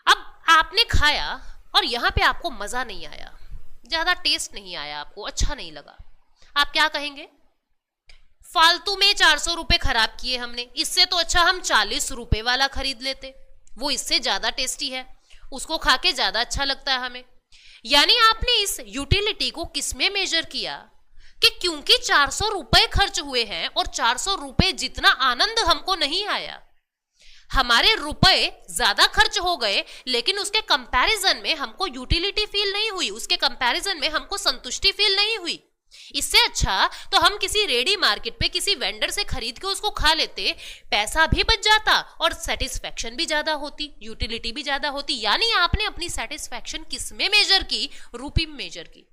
अब आपने खाया और यहां पे आपको मजा नहीं आया, ज्यादा टेस्ट नहीं आया, आपको अच्छा नहीं लगा। आप क्या कहेंगे? फालतू में 400 रुपए खराब किए हमने, इससे तो अच्छा हम 40 रुपए वाला खरीद लेते, वो इससे ज्यादा टेस्टी है, उसको खा के ज्यादा अच्छा लगता है हमें। यानी आपने इस यूटिलिटी को किसमें मेजर किया कि क्योंकि 400 रुपए खर्च हुए हैं और 400 रुपए जितना आनंद हमको नहीं आया, हमारे रुपए ज्यादा खर्च हो गए, लेकिन उसके कंपैरिजन में हमको यूटिलिटी फील नहीं हुई, उसके कंपैरिजन में हमको संतुष्टि फील नहीं हुई। इससे अच्छा तो हम किसी रेडी मार्केट पे किसी वेंडर से खरीद के उसको खा लेते, पैसा भी बच जाता और सेटिस्फैक्शन भी ज्यादा होती, यूटिलिटी भी ज्यादा होती। यानी आपने अपनी सेटिस्फैक्शन किस में मेजर की? रुपी में मेजर की,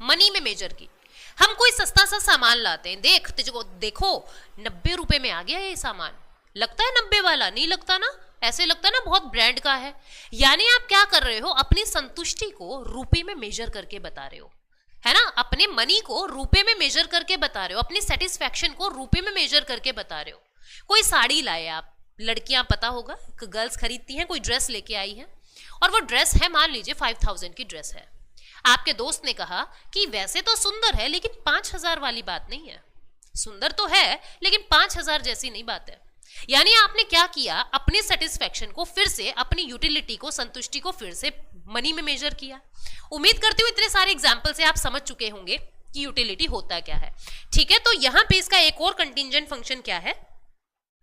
मनी में मेजर की। हम कोई सस्ता सा सामान लाते हैं, देखो 90 रुपए में आ गया ये सामान, लगता है 90 वाला, नहीं लगता ना, ऐसे लगता ना बहुत ब्रांड का है। यानी आप क्या कर रहे हो? अपनी संतुष्टि को रुपए में मेजर करके बता रहे हो, है ना, अपने मनी को रुपए में मेजर करके बता रहे हो, अपनी सेटिस्फैक्शन को रुपए में मेजर करके बता रहे हो। कोई साड़ी लाए आप, लड़कियां पता होगा, गर्ल्स खरीदती हैं, कोई ड्रेस लेके आई है और वो ड्रेस है, मान लीजिए 5000 की ड्रेस है। आपके दोस्त ने कहा कि वैसे तो सुंदर है लेकिन 5000 वाली बात नहीं है, सुंदर तो है लेकिन 5000 जैसी नहीं बात है। यानी आपने क्या किया? अपनी सेटिस्फैक्शन को फिर से, अपनी यूटिलिटी को, संतुष्टि को फिर से मनी में मेजर किया। उम्मीद करती हूँ इतने सारे एग्जाम्पल से आप समझ चुके होंगे कि यूटिलिटी होता क्या है। ठीक है, तो यहां पे इसका एक और कंटिंजेंट फंक्शन क्या है?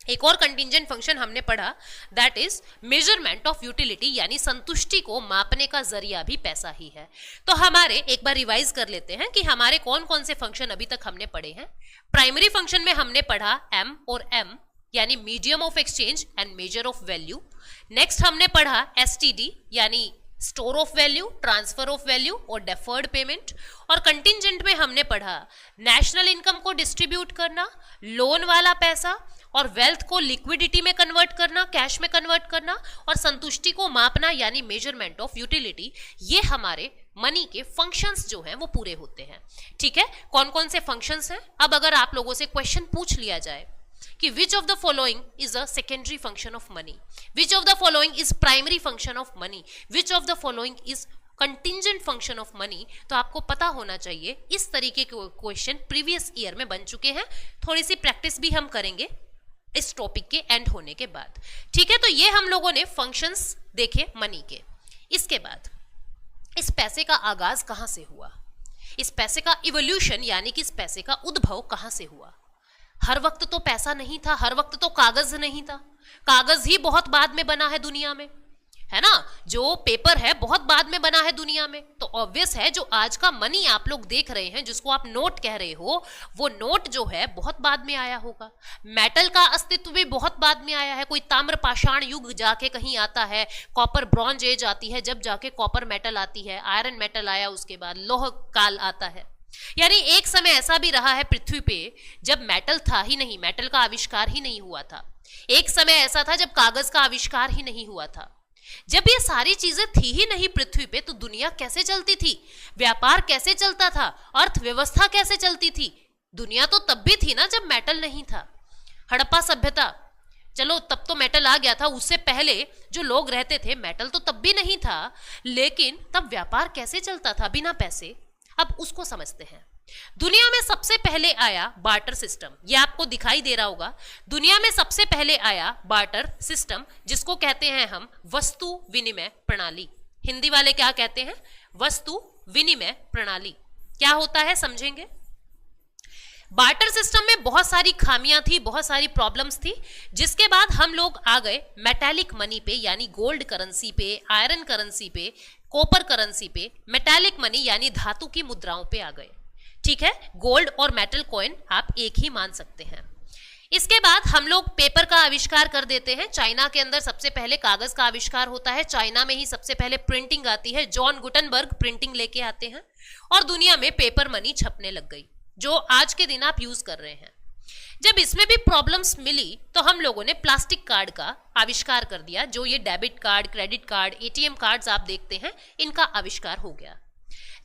एक और कंटिंजेंट फंक्शन हमने पढ़ा, that is measurement of utility, यानी संतुष्टि को मापने का जरिया भी पैसा ही है। तो हमारे एक बार रिवाइज कर लेते हैं कि हमारे कौन कौन से फंक्शन अभी तक हमने पढ़े हैं। प्राइमरी फंक्शन में हमने पढ़ा एम और एम, यानी medium of exchange and major of value. Next हमने पढ़ा एसटीडी, यानी store of value, transfer of value और डेफर्ड पेमेंट। और कंटिंजेंट में हमने पढ़ा नेशनल इनकम को डिस्ट्रीब्यूट करना, लोन वाला पैसा और वेल्थ को लिक्विडिटी में कन्वर्ट करना, कैश में कन्वर्ट करना, और संतुष्टि को मापना यानी मेजरमेंट ऑफ यूटिलिटी, ये हमारे मनी के फंक्शंस जो हैं वो पूरे होते हैं। ठीक है, कौन कौन से फंक्शंस हैं? अब अगर आप लोगों से क्वेश्चन पूछ लिया जाए कि which of the following is a secondary function of money, which of the following is primary function of money, which of the following is contingent function of money, तो आपको पता होना चाहिए। इस तरीके के क्वेश्चन प्रीवियस ईयर में बन चुके हैं। थोड़ी सी प्रैक्टिस भी हम करेंगे इस टॉपिक के एंड होने के बाद। ठीक है, तो ये हम लोगों ने फंक्शंस देखे मनी के। इसके बाद इस पैसे का आगाज कहां से हुआ, इस पैसे का इवोल्यूशन यानी कि इस पैसे का उद्भव कहां से हुआ। हर वक्त तो पैसा नहीं था, हर वक्त तो कागज नहीं था, कागज ही बहुत बाद में बना है दुनिया में, है ना। जो पेपर है बहुत बाद में बना है दुनिया में। तो ऑब्वियस है जो आज का मनी आप लोग देख रहे हैं, जिसको आप नोट कह रहे हो, वो नोट जो है बहुत बाद में आया होगा। मेटल का अस्तित्व भी बहुत बाद में आया है। कोई ताम्र पाषाण युग जाके कहीं आता है, कॉपर ब्रॉन्ज एज आती है, जब जाके कॉपर मेटल आती है, आयरन मेटल आया, उसके बाद लौह काल आता है। यानी एक समय ऐसा भी रहा है पृथ्वी पे जब मेटल था ही नहीं, मेटल का आविष्कार ही नहीं हुआ था। एक समय ऐसा था जब कागज का आविष्कार ही नहीं हुआ था। जब ये सारी चीजें थी ही नहीं पृथ्वी पे, तो दुनिया कैसे चलती थी, व्यापार कैसे चलता था, अर्थव्यवस्था कैसे चलती थी। दुनिया तो तब भी थी ना जब मेटल नहीं था। हड़प्पा सभ्यता, चलो तब तो मेटल आ गया था, उससे पहले जो लोग रहते थे मेटल तो तब भी नहीं था, लेकिन तब व्यापार कैसे चलता था बिना पैसे, अब उसको समझते हैं। दुनिया में सबसे पहले आया बार्टर सिस्टम, ये आपको दिखाई दे रहा होगा। दुनिया में सबसे पहले आया बार्टर सिस्टम, जिसको कहते हैं हम वस्तु विनिमय प्रणाली। हिंदी वाले क्या कहते हैं? वस्तु विनिमय प्रणाली। क्या होता है समझेंगे। बार्टर सिस्टम में बहुत सारी खामियां थी, बहुत सारी प्रॉब्लम्स थी, जिसके बाद हम लोग आ गए मेटालिक मनी पे, यानी गोल्ड करेंसी पे, आयरन करेंसी पे, कॉपर करेंसी पे, मेटालिक मनी यानी धातु की मुद्राओं पे आ गए। ठीक है, गोल्ड और मेटल कॉइन आप एक ही मान सकते हैं। इसके बाद हम लोग पेपर का आविष्कार कर देते हैं। चाइना के अंदर सबसे पहले कागज का आविष्कार होता है, चाइना में ही सबसे पहले प्रिंटिंग आती है, जॉन गुटनबर्ग प्रिंटिंग लेके आते हैं और दुनिया में पेपर मनी छपने लग गई, जो आज के दिन आप यूज कर रहे हैं। जब इसमें भी प्रॉब्लम्स मिली तो हम लोगों ने प्लास्टिक कार्ड का आविष्कार कर दिया, जो ये debit card, credit card, ATM cards आप देखते हैं, इनका आविष्कार हो गया।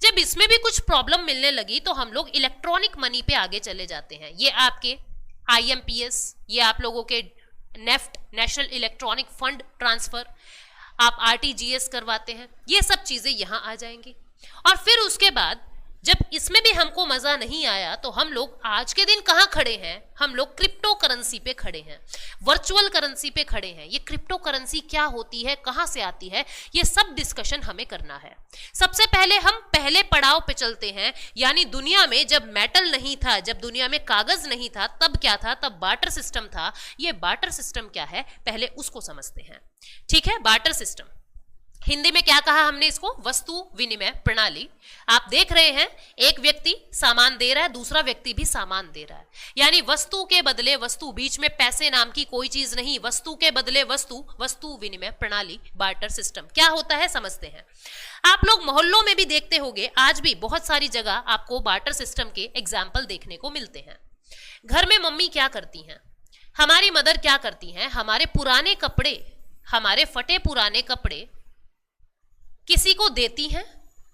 जब इसमें भी कुछ प्रॉब्लम मिलने लगी तो हम लोग इलेक्ट्रॉनिक मनी पे आगे चले जाते हैं। ये आपके IMPS, ये आप लोगों के NEFT, national electronic fund transfer, आप RTGS करवाते हैं, ये सब चीजें यहां आ जाएंगी। और फिर उसके बाद जब इसमें भी हमको मजा नहीं आया तो हम लोग आज के दिन कहां खड़े हैं? हम लोग क्रिप्टो करेंसी पे खड़े हैं, वर्चुअल करेंसी पे खड़े हैं। ये क्रिप्टो करेंसी क्या होती है, कहां से आती है, ये सब डिस्कशन हमें करना है। सबसे पहले हम पहले पड़ाव पे चलते हैं, यानी दुनिया में जब मेटल नहीं था, जब दुनिया में कागज नहीं था, तब क्या था? तब बार्टर सिस्टम था। ये बार्टर सिस्टम क्या है, पहले उसको समझते हैं। ठीक है, बार्टर सिस्टम हिंदी में क्या कहा हमने इसको? वस्तु विनिमय प्रणाली। आप देख रहे हैं एक व्यक्ति सामान दे रहा है, दूसरा व्यक्ति भी सामान दे रहा है, यानी वस्तु के बदले वस्तु, बीच में पैसे नाम की कोई चीज नहीं, वस्तु के बदले वस्तु, वस्तु विनिमय प्रणाली, बार्टर सिस्टम। क्या होता है समझते हैं। आप लोग मोहल्लों में भी देखते होंगे, आज भी बहुत सारी जगह आपको बार्टर सिस्टम के एग्जाम्पल देखने को मिलते हैं। घर में मम्मी क्या करती हैं, हमारी मदर क्या करती हैं, हमारे पुराने कपड़े, हमारे फटे पुराने कपड़े किसी को देती हैं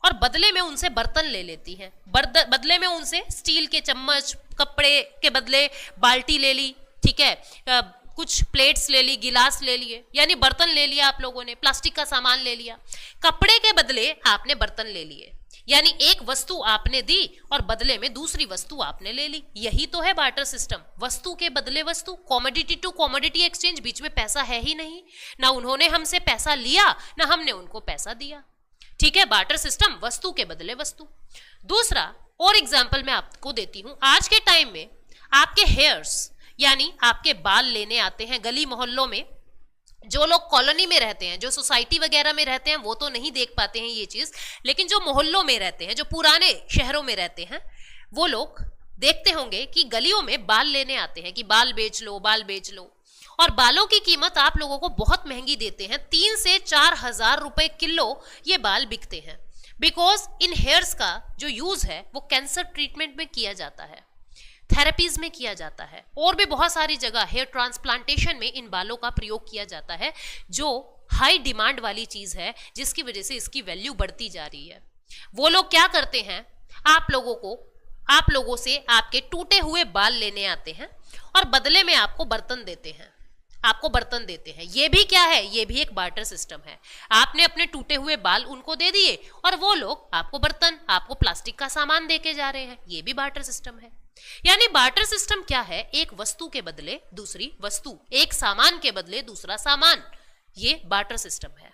और बदले में उनसे बर्तन ले लेती हैं, बदले में उनसे स्टील के चम्मच, कपड़े के बदले बाल्टी ले ली, ठीक है, कुछ प्लेट्स ले ली, गिलास ले लिए, यानी बर्तन ले लिया आप लोगों ने, प्लास्टिक का सामान ले लिया। कपड़े के बदले आपने बर्तन ले लिए, यानी एक वस्तु आपने दी और बदले में दूसरी वस्तु आपने ले ली। यही तो है बार्टर सिस्टम, वस्तु के बदले वस्तु, कॉमोडिटी टू कॉमोडिटी एक्सचेंज। बीच में पैसा है ही नहीं, ना उन्होंने हमसे पैसा लिया ना हमने उनको पैसा दिया। ठीक है, बार्टर सिस्टम, वस्तु के बदले वस्तु। दूसरा और एग्जाम्पल मैं आपको देती हूं। आज के टाइम में आपके हेयर्स, यानी आपके बाल लेने आते हैं गली मोहल्लों में। जो लोग कॉलोनी में रहते हैं, जो सोसाइटी वगैरह में रहते हैं, वो तो नहीं देख पाते हैं ये चीज, लेकिन जो मोहल्लों में रहते हैं, जो पुराने शहरों में रहते हैं, वो लोग देखते होंगे कि गलियों में बाल लेने आते हैं कि बाल बेच लो, बाल बेच लो। और बालों की कीमत आप लोगों को बहुत महंगी देते हैं, 3 से 4 हजार रुपए किलो ये बाल बिकते हैं। बिकॉज इन हेयर्स का जो यूज है वो कैंसर ट्रीटमेंट में किया जाता है। थेरेपीज में किया जाता है, और भी बहुत सारी जगह हेयर ट्रांसप्लांटेशन में इन बालों का प्रयोग किया जाता है, जो हाई डिमांड वाली चीज है, जिसकी वजह से इसकी वैल्यू बढ़ती जा रही है। वो लोग क्या करते हैं, आप लोगों से आपके टूटे हुए बाल लेने आते हैं और बदले में आपको बर्तन देते हैं, ये भी क्या है, ये भी एक बार्टर सिस्टम है। आपने अपने टूटे हुए बाल उनको दे दिए और वो लोग आपको बर्तन, आपको प्लास्टिक का सामान देके जा रहे हैं, ये भी बार्टर सिस्टम है। यानी बार्टर सिस्टम क्या है, एक वस्तु के बदले दूसरी वस्तु, एक सामान के बदले दूसरा सामान, ये बार्टर सिस्टम है।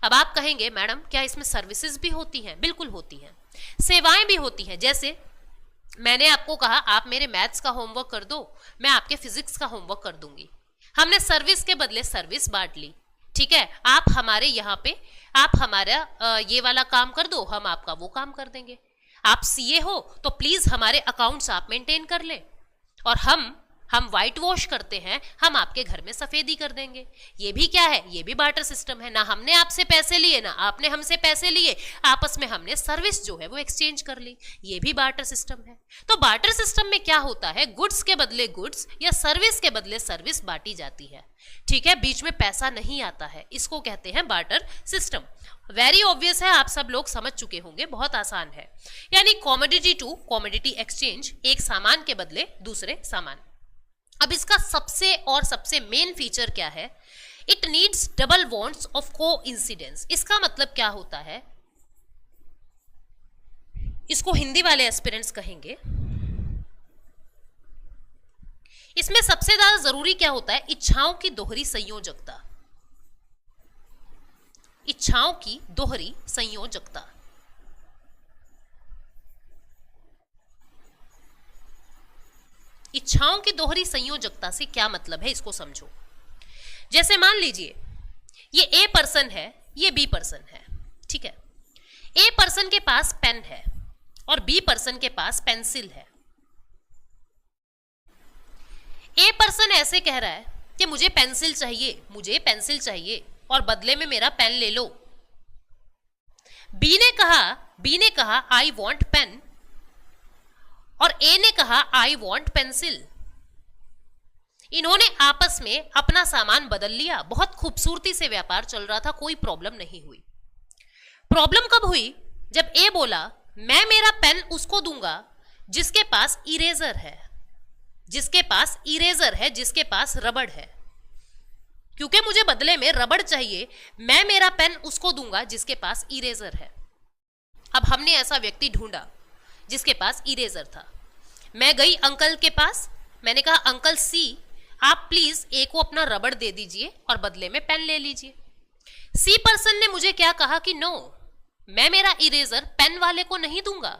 अब आप कहेंगे मैडम क्या इसमें सर्विसेज भी होती हैं? बिल्कुल होती हैं, सेवाएं भी होती हैं। जैसे मैंने आपको कहा आप मेरे मैथ्स का होमवर्क कर दो, मैं आपके फिजिक्स का होमवर्क कर दूंगी, हमने सर्विस के बदले सर्विस बांट ली, ठीक है। आप हमारे यहाँ पे आप हमारा ये वाला काम कर दो, हम आपका वो काम कर देंगे। आप सीए हो तो प्लीज हमारे अकाउंट्स आप मेंटेन कर ले, और हम व्हाइट वॉश करते हैं, हम आपके घर में सफेदी कर देंगे। ये भी क्या है, ये भी बार्टर सिस्टम है। ना हमने आपसे पैसे लिए, ना आपने हमसे पैसे लिए, आपस में हमने सर्विस जो है वो एक्सचेंज कर ली, ये भी बार्टर सिस्टम है। तो बार्टर सिस्टम में क्या होता है, गुड्स के बदले गुड्स या सर्विस के बदले सर्विस बांटी जाती है, ठीक है, बीच में पैसा नहीं आता है, इसको कहते हैं बार्टर सिस्टम। वेरी ऑब्वियस है, आप सब लोग समझ चुके होंगे, बहुत आसान है। यानी कॉमोडिटी टू कॉमोडिटी एक्सचेंज, एक सामान के बदले दूसरे सामान। अब इसका सबसे मेन फीचर क्या है, it needs double bonds of coincidence. इसका मतलब क्या होता है, इसको हिंदी वाले एस्पिरेंट्स कहेंगे, इसमें सबसे ज्यादा जरूरी क्या होता है, इच्छाओं की दोहरी संयोजकता, इच्छाओं की दोहरी संयोजकता। इच्छाओं की दोहरी संयोजकता से क्या मतलब है, इसको समझो। जैसे मान लीजिए ये ए पर्सन है, ये बी पर्सन है, ठीक है। ए पर्सन के पास पेन है और बी पर्सन के पास पेंसिल है। ए पर्सन ऐसे कह रहा है कि मुझे पेंसिल चाहिए और बदले में मेरा पेन ले लो। बी ने कहा आई वॉन्ट पेन, और ए ने कहा आई वॉन्ट पेंसिल। इन्होंने आपस में अपना सामान बदल लिया, बहुत खूबसूरती से व्यापार चल रहा था, कोई प्रॉब्लम नहीं हुई। प्रॉब्लम कब हुई, जब ए बोला मैं मेरा पेन उसको दूंगा जिसके पास इरेजर है, जिसके पास रबड़ है, क्योंकि मुझे बदले में रबड़ चाहिए, मैं मेरा पेन उसको दूंगा जिसके पास इरेजर है। अब हमने ऐसा व्यक्ति ढूंढा जिसके पास इरेजर था। मैं गई अंकल के पास, मैंने कहा अंकल सी, आप प्लीज ए को अपना रबड़ दे दीजिए और बदले में पेन ले लीजिए। सी पर्सन ने मुझे क्या कहा कि नो, मैं मेरा इरेजर पेन वाले को नहीं दूंगा,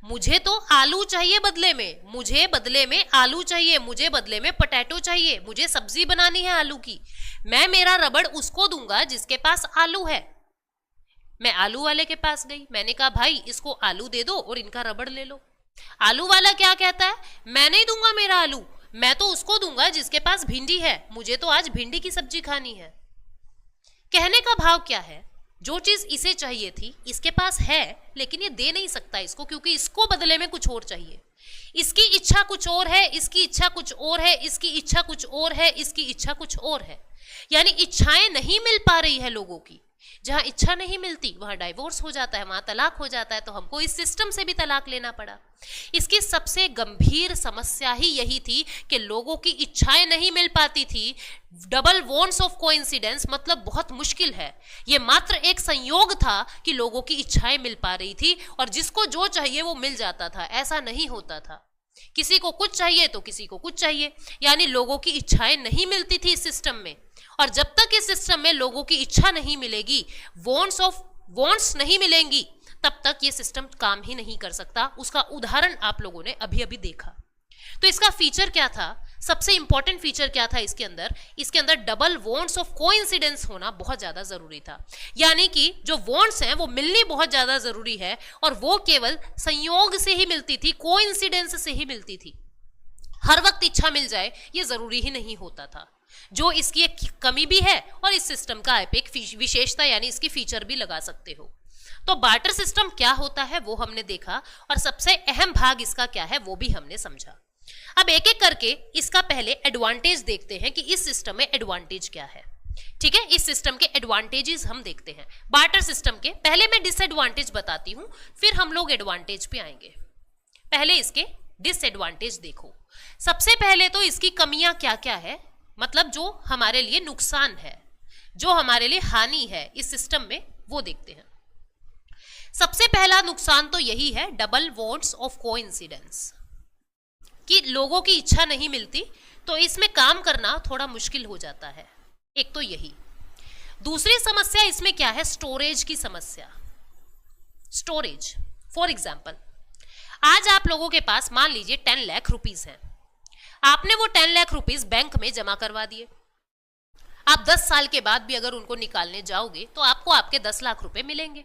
मुझे तो आलू चाहिए बदले में, मुझे बदले में आलू चाहिए, मुझे बदले में पोटैटो चाहिए, मुझे सब्जी बनानी है आलू की, मैं मेरा रबड़ उसको दूंगा जिसके पास आलू है। मैं आलू वाले के पास गई, मैंने कहा भाई इसको आलू दे दो और इनका रबड़ ले लो। आलू वाला क्या कहता है, मैं नहीं दूंगा मेरा आलू, मैं तो उसको दूंगा जिसके पास भिंडी है, मुझे तो आज भिंडी की सब्जी खानी है। कहने का भाव क्या है, जो चीज इसे चाहिए थी इसके पास है, लेकिन ये दे नहीं सकता इसको, क्योंकि इसको बदले में कुछ और चाहिए। इसकी इच्छा कुछ और है, इसकी इच्छा कुछ और है, इसकी इच्छा कुछ और है, इसकी इच्छा कुछ और है। यानी इच्छाएं नहीं मिल पा रही है लोगों की। जहां इच्छा नहीं मिलती वहां डाइवोर्स हो जाता है, वहां तलाक हो जाता है। तो हमको इस सिस्टम से भी तलाक लेना पड़ा। इसकी सबसे गंभीर समस्या ही यही थी कि लोगों की इच्छाएं नहीं मिल पाती थी। डबल बॉन्ड्स ऑफ कोइंसिडेंस मतलब बहुत मुश्किल है। ये मात्र एक संयोग था कि लोगों की इच्छाएं मिल पा रही थी और जिसको जो चाहिए वो मिल जाता था। ऐसा नहीं होता था, किसी को कुछ चाहिए तो किसी को कुछ चाहिए, यानी लोगों की इच्छाएं नहीं मिलती थी इस सिस्टम में। और जब तक इस सिस्टम में लोगों की इच्छा नहीं मिलेगी, वॉन्ट्स नहीं मिलेंगी, तब तक ये सिस्टम काम ही नहीं कर सकता। उसका उदाहरण आप लोगों ने अभी अभी देखा। तो इसका फीचर क्या था, सबसे इंपॉर्टेंट फीचर क्या था इसके अंदर डबल वॉन्ट्स ऑफ कोइंसिडेंस होना बहुत ज्यादा जरूरी था। यानी कि जो वॉन्ट्स हैं वो मिलनी बहुत ज्यादा जरूरी है, और वो केवल संयोग से ही मिलती थी, कोइंसिडेंस से ही मिलती थी। हर वक्त इच्छा मिल जाए ये जरूरी ही नहीं होता था, जो इसकी एक कमी भी है और इस सिस्टम का आप एक विशेषता यानी इसकी फीचर भी लगा सकते हो। तो बार्टर सिस्टम क्या होता है वो हमने देखा, और सबसे अहम भाग इसका क्या है वो भी हमने समझा। अब एक एक करके इसका पहले एडवांटेज देखते हैं कि इस सिस्टम में एडवांटेज क्या है। ठीक है, इस सिस्टम के एडवांटेजेस हम देखते हैं। बार्टर सिस्टम के पहले मैं डिसएडवांटेज बताती हूं, फिर हम लोग एडवांटेज पे आएंगे। पहले इसके डिसएडवांटेज देखो। सबसे पहले तो इसकी कमियां क्या क्या है, मतलब जो हमारे लिए नुकसान है, जो हमारे लिए हानि है इस सिस्टम में, वो देखते हैं। सबसे पहला नुकसान तो यही है, डबल बॉन्ड्स ऑफ कोइंसिडेंस, कि लोगों की इच्छा नहीं मिलती तो इसमें काम करना थोड़ा मुश्किल हो जाता है। एक तो यही। दूसरी समस्या इसमें क्या है, स्टोरेज की समस्या। स्टोरेज, फॉर एग्जाम्पल आज आप लोगों के पास मान लीजिए 10 लाख रुपीस है, आपने वो 10 लाख रुपीस बैंक में जमा करवा दिए। आप 10 साल के बाद भी अगर उनको निकालने जाओगे तो आपको आपके 10 लाख रुपए मिलेंगे।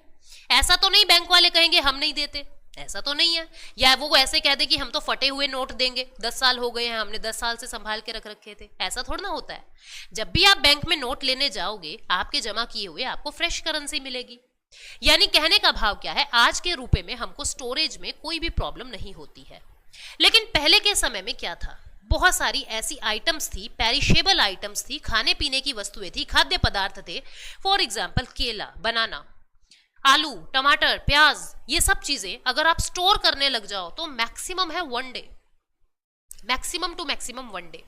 ऐसा तो नहीं बैंक वाले कहेंगे हम नहीं देते, ऐसा तो नहीं है। या वो ऐसे कह दे कि हम तो फटे हुए नोट देंगे, 10 साल हो गए हैं, हमने 10 साल से संभाल के रख रखे थे। ऐसा थोड़ा ना होता है। जब भी आप बैंक में नोट लेने जाओगे, आपके जमा किए हुए आपको फ्रेश करेंसी मिलेगी। यानी कहने का भाव क्या है, आज के रुपए में हमको स्टोरेज में कोई भी प्रॉब्लम नहीं होती है। लेकिन पहले के समय में क्या था, बहुत सारी ऐसी आइटम्स थी, पेरिशेबल आइटम्स थी, खाने पीने की वस्तुएं थी, खाद्य पदार्थ थे। फॉर एग्जाम्पल केला, बनाना, आलू, टमाटर, प्याज, ये सब चीजें अगर आप स्टोर करने लग जाओ तो मैक्सिमम है 1 day, maximum to maximum 1 day.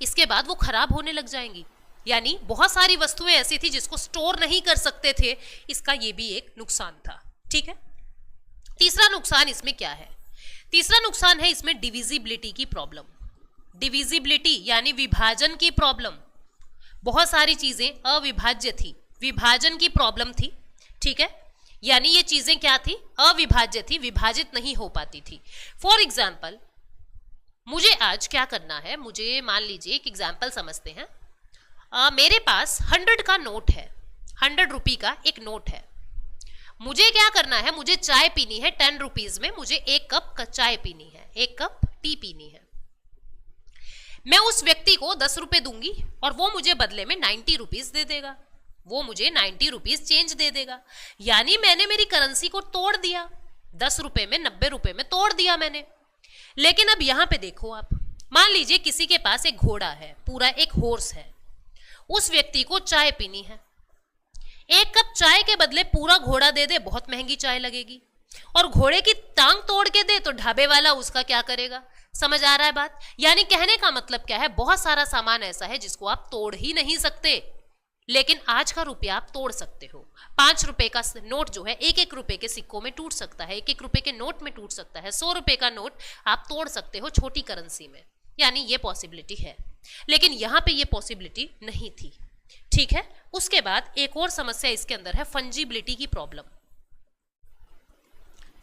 इसके बाद वो खराब होने लग जाएंगी। यानी बहुत सारी वस्तुएं ऐसी थी जिसको स्टोर नहीं कर सकते थे। इसका ये भी एक नुकसान था। ठीक है, तीसरा नुकसान इसमें क्या है, तीसरा नुकसान है इसमें डिविजिबिलिटी की प्रॉब्लम। डिविजिबिलिटी यानी विभाजन की प्रॉब्लम। बहुत सारी चीजें अविभाज्य थी, विभाजन की प्रॉब्लम थी। ठीक है, यानी ये चीजें क्या थी, अविभाज्य थी, विभाजित नहीं हो पाती थी। फॉर एग्जाम्पल मुझे आज क्या करना है, मुझे मान लीजिए एक एग्जाम्पल समझते हैं। मेरे पास 100 का नोट है, 100 रुपये का एक नोट है। मुझे क्या करना है, मुझे चाय पीनी है 10 रुपीज में, मुझे 1 कप चाय पीनी है, 1 कप टी पीनी है। मैं उस व्यक्ति को 10 रुपए दूंगी और वो मुझे बदले में 90 रुपीज दे देगा, वो मुझे 90 रुपीज चेंज दे देगा। यानी मैंने मेरी करेंसी को तोड़ दिया, 10 रुपए में 90 रुपए में तोड़ दिया मैंने। लेकिन अब यहां पे देखो आप, मान लीजिए किसी के पास एक घोड़ा है, पूरा एक हॉर्स है, उस व्यक्ति को चाय पीनी है। 1 कप चाय के बदले पूरा घोड़ा दे दे, बहुत महंगी चाय लगेगी। और घोड़े की टांग तोड़ के दे तो ढाबे वाला उसका क्या करेगा। समझ आ रहा है बात। यानी कहने का मतलब क्या है, बहुत सारा सामान ऐसा है जिसको आप तोड़ ही नहीं सकते, लेकिन आज का रुपया आप तोड़ सकते हो। 5 रुपए का नोट जो है 1-1 रुपए के सिक्कों में टूट सकता है, 1-1 रुपए के नोट में टूट सकता है। 100 रुपए का नोट आप तोड़ सकते हो छोटी करेंसी में, यानी ये पॉसिबिलिटी है। लेकिन यहां पे ये पॉसिबिलिटी नहीं थी। ठीक है, उसके बाद एक और समस्या इसके अंदर है, फंजिबिलिटी की प्रॉब्लम।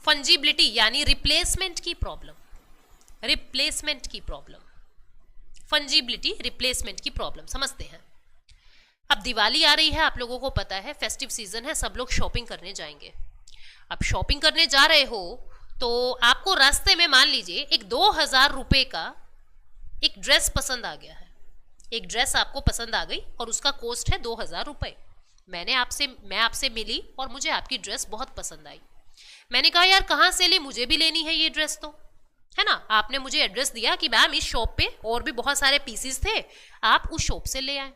फंजिबिलिटी यानी रिप्लेसमेंट की प्रॉब्लम, रिप्लेसमेंट की प्रॉब्लम, फंजिबिलिटी रिप्लेसमेंट की प्रॉब्लम समझते हैं। अब दिवाली आ रही है, आप लोगों को पता है फेस्टिव सीजन है, सब लोग शॉपिंग करने जाएंगे। अब शॉपिंग करने जा रहे हो तो आपको रास्ते में मान लीजिए एक 2000 रुपए का एक ड्रेस पसंद आ गया है, एक ड्रेस आपको पसंद आ गई और उसका कॉस्ट है 2000 रुपए। मैं आपसे मिली और मुझे आपकी ड्रेस बहुत पसंद आई। मैंने कहा यार कहाँ से ली, मुझे भी लेनी है ये ड्रेस तो, है ना। आपने मुझे एड्रेस दिया कि मैम इस शॉप पे और भी बहुत सारे पीसीस थे, आप उस शॉप से ले आए।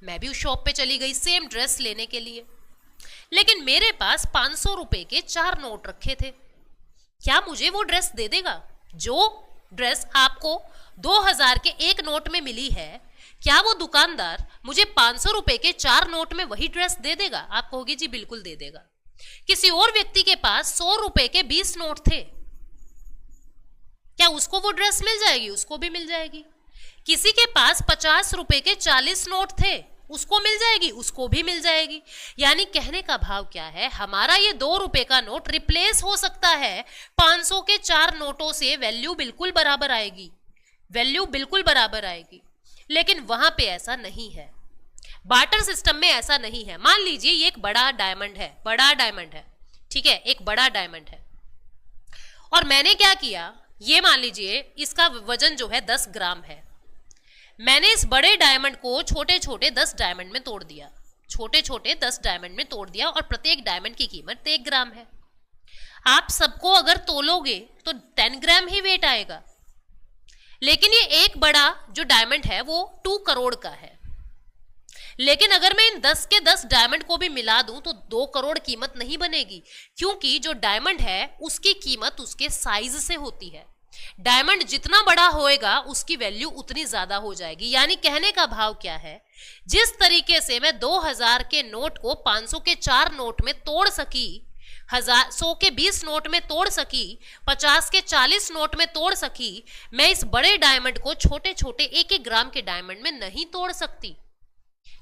मैं भी उस शॉप पे चली गई सेम ड्रेस लेने के लिए, लेकिन मेरे पास 500 रुपए के 4 नोट रखे थे। क्या मुझे वो ड्रेस दे देगा? जो ड्रेस आपको 2000 के एक नोट में मिली है, क्या वो दुकानदार मुझे 500 रुपए के 4 नोट में वही ड्रेस दे देगा? आप कहोगे जी बिल्कुल दे देगा। किसी और व्यक्ति के पास 100 रुपए के 20 नोट थे, क्या उसको वो ड्रेस मिल जाएगी? उसको भी मिल जाएगी। किसी के पास 50 रुपए के 40 नोट थे, उसको मिल जाएगी, उसको भी मिल जाएगी। यानी कहने का भाव क्या है, हमारा ये 2 रुपए का नोट रिप्लेस हो सकता है 500 के 4 नोटों से, वैल्यू बिल्कुल बराबर आएगी, वैल्यू बिल्कुल बराबर आएगी। लेकिन वहां पे ऐसा नहीं है, बार्टर सिस्टम में ऐसा नहीं है। मान लीजिए ये एक बड़ा डायमंड है, बड़ा डायमंड है, ठीक है, एक बड़ा डायमंड है, और मैंने क्या किया, ये मान लीजिए इसका वजन जो है 10 ग्राम है। मैंने इस बड़े डायमंड को छोटे छोटे 10 डायमंड में तोड़ दिया, छोटे छोटे 10 डायमंड में तोड़ दिया, और प्रत्येक डायमंड की कीमत 1 ग्राम है। आप सबको अगर तोलोगे तो 10 ग्राम ही वेट आएगा, लेकिन ये एक बड़ा जो डायमंड है वो 2 करोड़ का है। लेकिन अगर मैं इन 10 के 10 डायमंड को भी मिला दूं तो 2 करोड़ कीमत नहीं बनेगी, क्योंकि जो डायमंड है उसकी कीमत उसके साइज से होती है। डायमंड जितना बड़ा होएगा उसकी वैल्यू उतनी ज्यादा हो जाएगी। यानी कहने का भाव क्या है, जिस तरीके से मैं 2000 के नोट को 500 के 4 नोट में तोड़ सकी, 100 के 20 नोट में तोड़ सकी, 50 के 40 नोट में तोड़ सकी, मैं इस बड़े डायमंड को छोटे छोटे 1-1 ग्राम के डायमंड में नहीं तोड़ सकती,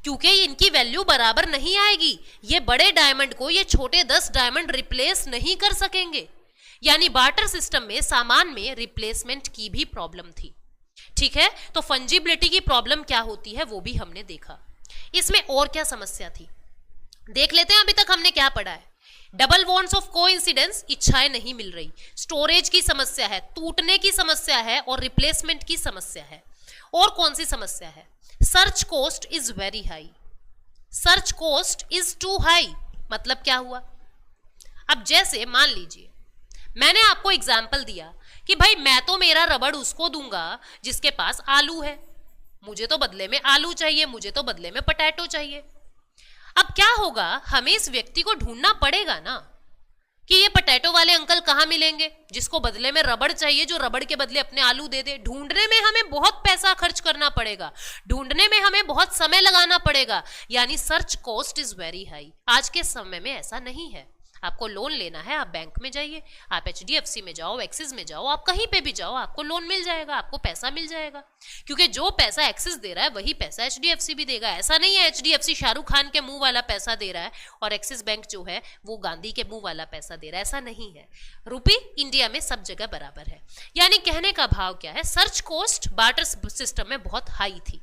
क्योंकि इनकी वैल्यू बराबर नहीं आएगी। ये बड़े डायमंड को ये छोटे 10 डायमंड रिप्लेस नहीं कर सकेंगे। यानी बार्टर सिस्टम में सामान में रिप्लेसमेंट की भी प्रॉब्लम थी। ठीक है, तो फंजिबिलिटी की प्रॉब्लम क्या होती है वो भी हमने देखा। इसमें और क्या समस्या थी देख लेते हैं। अभी तक हमने क्या पढ़ा है, डबल बॉन्ड्स ऑफ कोइंसिडेंस, इच्छाएं नहीं मिल रही, स्टोरेज की समस्या है, टूटने की समस्या है और रिप्लेसमेंट की समस्या है। और कौन सी समस्या है, search cost is very high, search cost is too high. मतलब क्या हुआ, अब जैसे मान लीजिए मैंने आपको एग्जाम्पल दिया कि भाई मैं तो मेरा रबड़ उसको दूंगा जिसके पास आलू है, मुझे तो बदले में आलू चाहिए, मुझे तो बदले में पोटैटो चाहिए। अब क्या होगा, हमें इस व्यक्ति को ढूंढना पड़ेगा ना कि ये पोटैटो वाले अंकल कहाँ मिलेंगे जिसको बदले में रबड़ चाहिए, जो रबड़ के बदले अपने आलू दे दे। ढूंढने में हमें बहुत पैसा खर्च करना पड़ेगा, ढूंढने में हमें बहुत समय लगाना पड़ेगा। यानी search cost is very high. आज के समय में ऐसा नहीं है। आपको लोन लेना है, आप बैंक में जाइए, आप HDFC में जाओ, एक्सिस में जाओ, आप कहीं पे भी जाओ, आपको लोन मिल जाएगा, आपको पैसा मिल जाएगा। क्योंकि जो पैसा एक्सिस दे रहा है वही पैसा HDFC भी देगा। ऐसा नहीं है HDFC शाहरुख खान के मुंह वाला पैसा दे रहा है और एक्सिस बैंक जो है वो गांधी के मुंह वाला पैसा दे रहा है, ऐसा नहीं है। रुपी इंडिया में सब जगह बराबर है। यानी कहने का भाव क्या है, सर्च कॉस्ट बार्टर सिस्टम में बहुत हाई थी।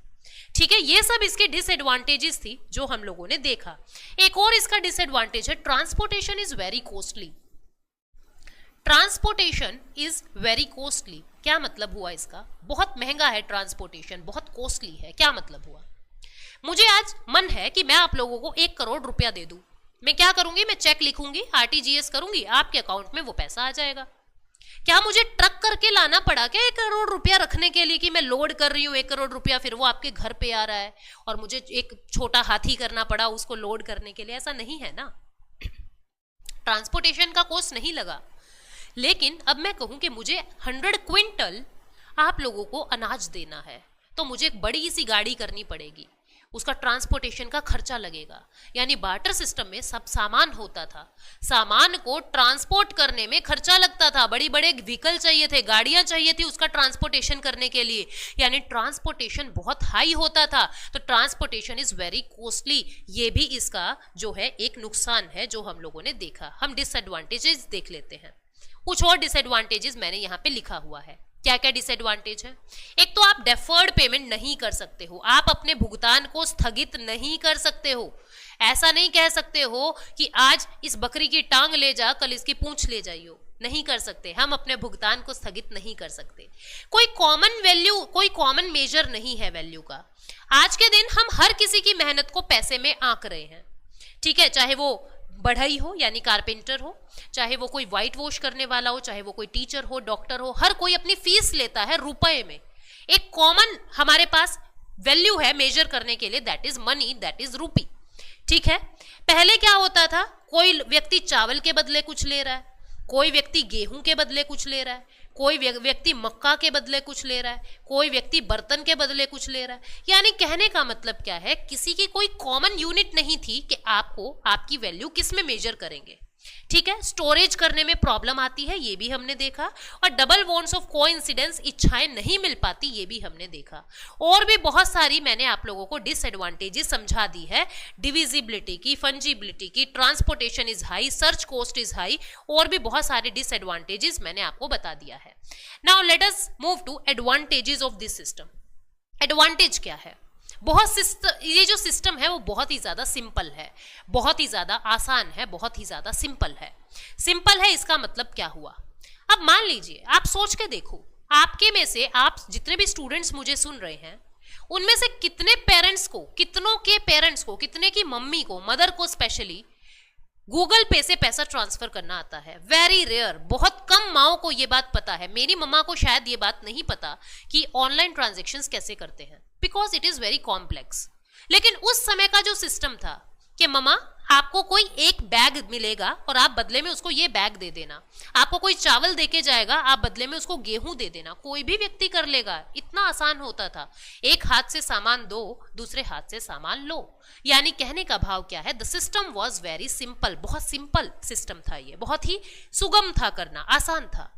ठीक है, ये सब इसके डिसएडवांटेजेस थी जो हम लोगों ने देखा। एक और इसका डिसएडवांटेज है, transportation is very costly. Transportation is very costly क्या मतलब हुआ इसका, बहुत महंगा है ट्रांसपोर्टेशन, बहुत कॉस्टली है। क्या मतलब हुआ, मुझे आज मन है कि मैं आप लोगों को 1 करोड़ रुपया दे दूं। मैं क्या करूंगी, मैं चेक लिखूंगी, RTGS करूंगी, आपके अकाउंट में वो पैसा आ जाएगा। क्या मुझे ट्रक करके लाना पड़ा क्या 1 करोड़ रुपया रखने के लिए कि मैं लोड कर रही हूँ 1 करोड़ रुपया, फिर वो आपके घर पे आ रहा है और मुझे एक छोटा हाथी करना पड़ा उसको लोड करने के लिए? ऐसा नहीं है ना, ट्रांसपोर्टेशन का कॉस्ट नहीं लगा। लेकिन अब मैं कहूं कि मुझे 100 क्विंटल आप लोगों को अनाज देना है तो मुझे एक बड़ी सी गाड़ी करनी पड़ेगी, उसका ट्रांसपोर्टेशन का खर्चा लगेगा। यानी बार्टर सिस्टम में सब सामान होता था, सामान को ट्रांसपोर्ट करने में खर्चा लगता था, बड़ी बड़े व्हीकल चाहिए थे, गाड़ियां चाहिए थी उसका ट्रांसपोर्टेशन करने के लिए। यानी ट्रांसपोर्टेशन बहुत हाई होता था। तो ट्रांसपोर्टेशन इज वेरी कॉस्टली, ये भी इसका जो है एक नुकसान है जो हम लोगों ने देखा। हम डिसएडवांटेजेस देख लेते हैं। कुछ और डिसएडवांटेजेस मैंने यहाँ पे लिखा हुआ है। क्या क्या डिसएडवांटेज है, एक तो आप डेफर्ड पेमेंट नहीं कर सकते हो, आप अपने भुगतान को स्थगित नहीं कर सकते हो। ऐसा नहीं कह सकते हो कि आज इस बकरी की टांग ले जा कल इसकी पूंछ ले जाइयो, नहीं कर सकते। हम अपने भुगतान को स्थगित नहीं कर सकते। कोई कॉमन वैल्यू, कोई कॉमन मेजर नहीं है वैल्यू का। आज के दिन हम हर किसी की मेहनत को पैसे में आंक रहे हैं। ठीक है, चाहे वो बढ़ई हो यानी कारपेंटर हो, चाहे वो कोई व्हाइट वॉश करने वाला हो, चाहे वो कोई टीचर हो, डॉक्टर हो, हर कोई अपनी फीस लेता है रुपए में। एक कॉमन हमारे पास वैल्यू है मेजर करने के लिए, that is money, that is रूपी। ठीक है, पहले क्या होता था, कोई व्यक्ति चावल के बदले कुछ ले रहा है, कोई व्यक्ति गेहूं के बदले कुछ ले रहा है, कोई व्यक्ति मक्का के बदले कुछ ले रहा है, कोई व्यक्ति बर्तन के बदले कुछ ले रहा है। यानी कहने का मतलब क्या है, किसी की कोई कॉमन यूनिट नहीं थी कि आपको आपकी वैल्यू किस में मेजर करेंगे। ठीक है, स्टोरेज करने में प्रॉब्लम आती है, ये भी हमने देखा। और डबल बॉन्ड्स ऑफ कोइंसिडेंस, इच्छाएं नहीं मिल पाती, ये भी हमने देखा। और भी बहुत सारी मैंने आप लोगों को डिसएडवांटेजेस समझा दी है, डिविजिबिलिटी की, फंजिबिलिटी की, transportation is high, search cost is high, और भी बहुत सारे डिसएडवांटेजेस मैंने आपको बता दिया है। Now let us move to advantages of this system. Advantage क्या है, ये जो सिस्टम है वो बहुत ही ज्यादा सिंपल है, बहुत ही ज्यादा आसान है, बहुत ही ज्यादा सिंपल है। सिंपल है इसका मतलब क्या हुआ, अब मान लीजिए आप सोच के देखो, आपके में से आप जितने भी स्टूडेंट्स मुझे सुन रहे हैं उनमें से कितने पेरेंट्स को, कितनों के पेरेंट्स को, कितने की मम्मी को, मदर को स्पेशली गूगल पे से पैसा ट्रांसफर करना आता है, वेरी रेयर, बहुत कम माओ को ये बात पता है। मेरी मम्मा को शायद ये बात नहीं पता कि ऑनलाइन ट्रांजैक्शंस कैसे करते हैं, because it is very complex. लेकिन उस समय का जो सिस्टम था कि मम्मा आपको कोई एक बैग मिलेगा और आप बदले में उसको ये बैग दे देना, आपको कोई चावल देके जाएगा, आप बदले में उसको गेहूं दे देना, कोई भी व्यक्ति कर लेगा, इतना आसान होता था। एक हाथ से सामान दो, दूसरे हाथ से सामान लो। यानी कहने का भाव क्या है, the system was very simple, बहुत सिंपल सिस्टम था, ये बहुत ही सुगम था, करना आसान था,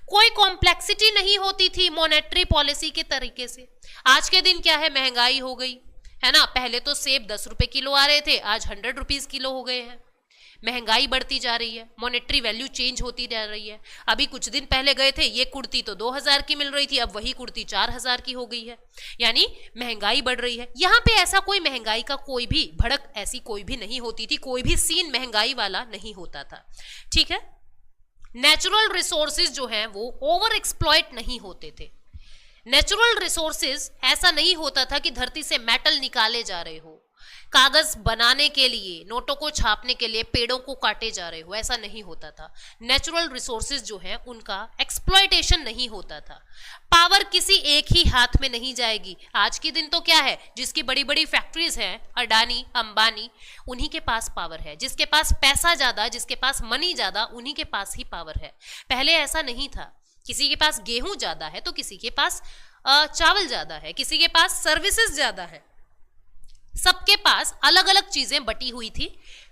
कोई कॉम्प्लेक्सिटी नहीं होती थी मॉनेटरी पॉलिसी के तरीके से। आज के दिन क्या है, महंगाई हो गई है ना, पहले तो सेब 10 रुपए किलो आ रहे थे, आज 100 रुपीज किलो हो गए हैं। महंगाई बढ़ती जा रही है, मॉनेटरी वैल्यू चेंज होती जा रही है। अभी कुछ दिन पहले गए थे, ये कुर्ती तो 2000 की मिल रही थी, अब वही कुर्ती 4000 की हो गई है। यानी महंगाई बढ़ रही है। यहाँ पे ऐसा कोई महंगाई का कोई भी भड़क ऐसी कोई भी नहीं होती थी, कोई भी सीन महंगाई वाला नहीं होता था, ठीक है। नेचुरल रिसोर्सेज जो हैं वो ओवर एक्सप्लॉइट नहीं होते थे। नेचुरल रिसोर्सेज ऐसा नहीं होता था कि धरती से मेटल निकाले जा रहे हो, कागज बनाने के लिए, नोटों को छापने के लिए पेड़ों को काटे जा रहे हो, ऐसा नहीं होता था। नेचुरल रिसोर्सेज जो हैं उनका एक्सप्लॉयटेशन नहीं होता था। पावर किसी एक ही हाथ में नहीं जाएगी। आज के दिन तो क्या है, जिसकी बड़ी बड़ी फैक्ट्रीज हैं, अडानी अंबानी, उन्हीं के पास पावर है। जिसके पास पैसा ज्यादा, जिसके पास मनी ज्यादा, उन्हीं के पास ही पावर है। पहले ऐसा नहीं था। किसी के पास गेहूं ज्यादा है तो किसी के पास चावल ज्यादा है, किसी के पास सर्विसेज ज्यादा है, सबके पास अलग अलग चीजें बटी हुई थी,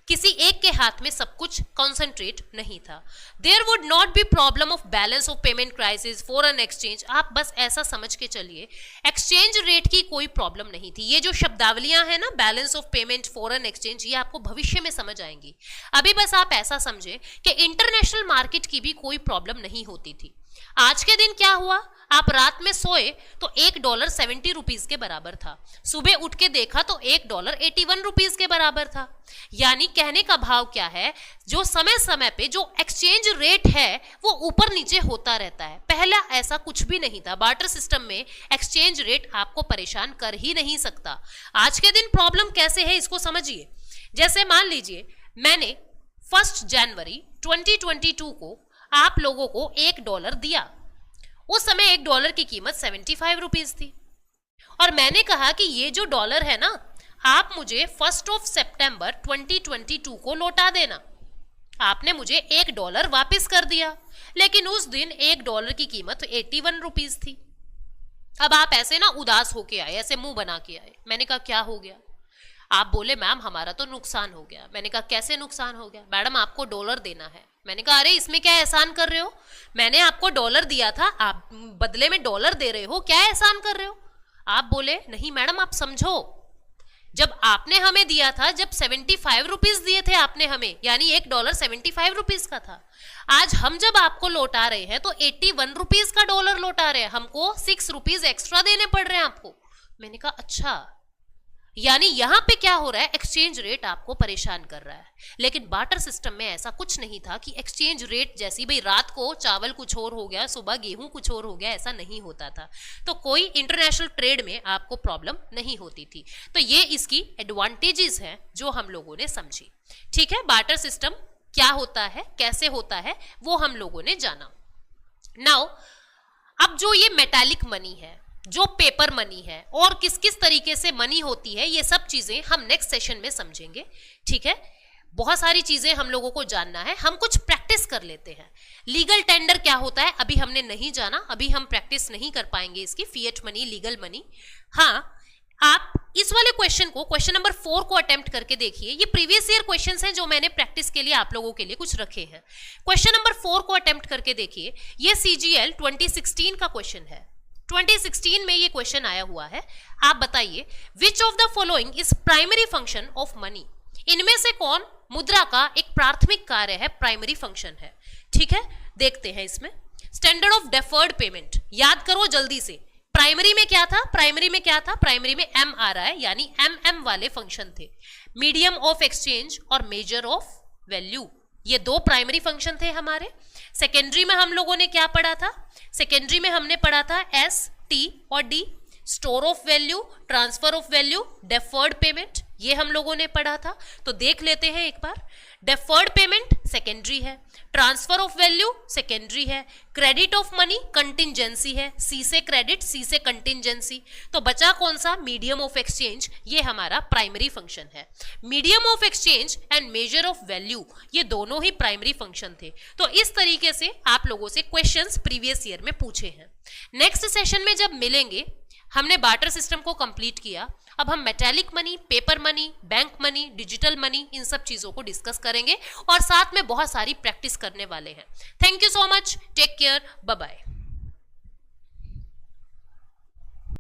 किसी एक के हाथ में सब कुछ कॉन्सेंट्रेट नहीं था। There would not be problem of balance of payment crisis, foreign exchange. आप बस ऐसा समझ के चलिए, एक्सचेंज रेट की कोई प्रॉब्लम नहीं थी। ये जो शब्दावलियां हैं ना, balance of payment, foreign exchange, ये आपको भविष्य में समझ आएंगी। अभी बस आप ऐसा समझे कि इंटरनेशनल मार्केट की भी कोई प्रॉब्लम नहीं होती थी। आज के दिन क्या हुआ, आप रात में सोए तो $1 70 रुपीज के बराबर था, सुबह उठ के देखा तो $1 81 रुपीज के बराबर था। यानी कहने का भाव क्या है, जो समय समय पे जो एक्सचेंज रेट है वो ऊपर नीचे होता रहता है। पहला ऐसा कुछ भी नहीं था। बार्टर सिस्टम में एक्सचेंज रेट आपको परेशान कर ही नहीं सकता। आज के दिन प्रॉब्लम कैसे है इसको समझिए। जैसे मान लीजिए मैंने 1 जनवरी 2022 को आप लोगों को $1 दिया। उस समय $1 की कीमत 75 रुपीज थी और मैंने कहा कि ये जो डॉलर है ना, आप मुझे 1 सितंबर 2022 को लौटा देना। आपने मुझे $1 वापस कर दिया, लेकिन उस दिन $1 की कीमत 81 रुपीज थी। अब आप ऐसे ना उदास होके आए, ऐसे मुंह बना के आए। मैंने कहा क्या हो गया? आप बोले मैम हमारा तो नुकसान हो गया। मैंने कहा कैसे नुकसान हो गया? मैडम आपको $1 देना है। मैंने कहा अरे इसमें क्या एहसान कर रहे हो, मैंने आपको $1 दिया था, आप बदले में $1 दे रहे हो, क्या एहसान कर रहे हो? आप बोले नहीं मैडम आप समझो, जब आपने हमें दिया था, जब 75 रुपीज दिए थे आपने हमें, यानी $1 75 रुपीज का था। आज हम जब आपको लौटा रहे हैं तो 81 रुपीज का डॉलर लौटा रहे हैं, हमको 6 रुपीज एक्स्ट्रा देने पड़ रहे हैं आपको। मैंने कहा अच्छा, यानी यहां पे क्या हो रहा है, एक्सचेंज रेट आपको परेशान कर रहा है। लेकिन बार्टर सिस्टम में ऐसा कुछ नहीं था कि एक्सचेंज रेट जैसी भाई रात को चावल कुछ और हो गया, सुबह गेहूं कुछ और हो गया, ऐसा नहीं होता था। तो कोई इंटरनेशनल ट्रेड में आपको प्रॉब्लम नहीं होती थी। तो ये इसकी एडवांटेजेस हैं जो हम लोगों ने समझी। ठीक है, बार्टर सिस्टम क्या होता है, कैसे होता है, वो हम लोगों ने जाना। नाउ अब जो ये मेटालिक मनी है, जो पेपर मनी है, और किस किस तरीके से मनी होती है, ये सब चीजें हम नेक्स्ट सेशन में समझेंगे। ठीक है, बहुत सारी चीजें हम लोगों को जानना है। हम कुछ प्रैक्टिस कर लेते हैं। लीगल टेंडर क्या होता है अभी हमने नहीं जाना, अभी हम प्रैक्टिस नहीं कर पाएंगे इसकी, फिएट मनी, लीगल मनी। हाँ, आप इस वाले क्वेश्चन को, क्वेश्चन नंबर 4 को अटेम्प्ट करके देखिए। ये प्रीवियस ईयर क्वेश्चंस हैं जो मैंने प्रैक्टिस के लिए आप लोगों के लिए कुछ रखे हैं। क्वेश्चन नंबर 4 को अटेम्प्ट करके देखिए। ये CGL 2016 का क्वेश्चन है। 2016 में ये क्वेश्चन आया हुआ है। आप बताइए, which of the following is primary function of money? इनमें से कौन मुद्रा का एक प्राथमिक कार्य है, प्राइमरी फंक्शन है? ठीक है, देखते हैं इसमें। स्टैंडर्ड ऑफ डेफर्ड पेमेंट, याद करो जल्दी से। प्राइमरी में क्या था, प्राइमरी में क्या था, प्राइमरी में M आ रहा है, यानी MM वाले फंक्शन थे। मीडियम ऑफ एक्सचेंज और मेजर ऑफ वैल्यू, ये 2 प्राइमरी फंक्शन थे हमारे। सेकेंडरी में हम लोगों ने क्या पढ़ा था? सेकेंडरी में हमने पढ़ा था S, T और D, store of value, transfer of value, deferred payment, ये हम लोगों ने पढ़ा था, तो देख लेते हैं एक बार। डेफर्ड पेमेंट सेकेंडरी है, ट्रांसफर ऑफ वैल्यू सेकेंडरी है, क्रेडिट ऑफ मनी कंटिंजेंसी है, सी से क्रेडिट सी से कंटिंजेंसी। तो बचा कौन सा? मीडियम ऑफ एक्सचेंज, ये हमारा प्राइमरी फंक्शन है। Medium of exchange and major of value, ये दोनों ही प्राइमरी फंक्शन थे। तो इस तरीके से आप लोगों से क्वेश्चंस प्रीवियस ईयर में पूछे हैं। नेक्स्ट सेशन में जब मिलेंगे, हमने बार्टर सिस्टम को कंप्लीट किया, अब हम metallic money, paper money, bank money, digital money, इन सब चीजों को डिस्कस करेंगे और साथ में बहुत सारी प्रैक्टिस करने वाले हैं। Thank you so much, take care, bye bye.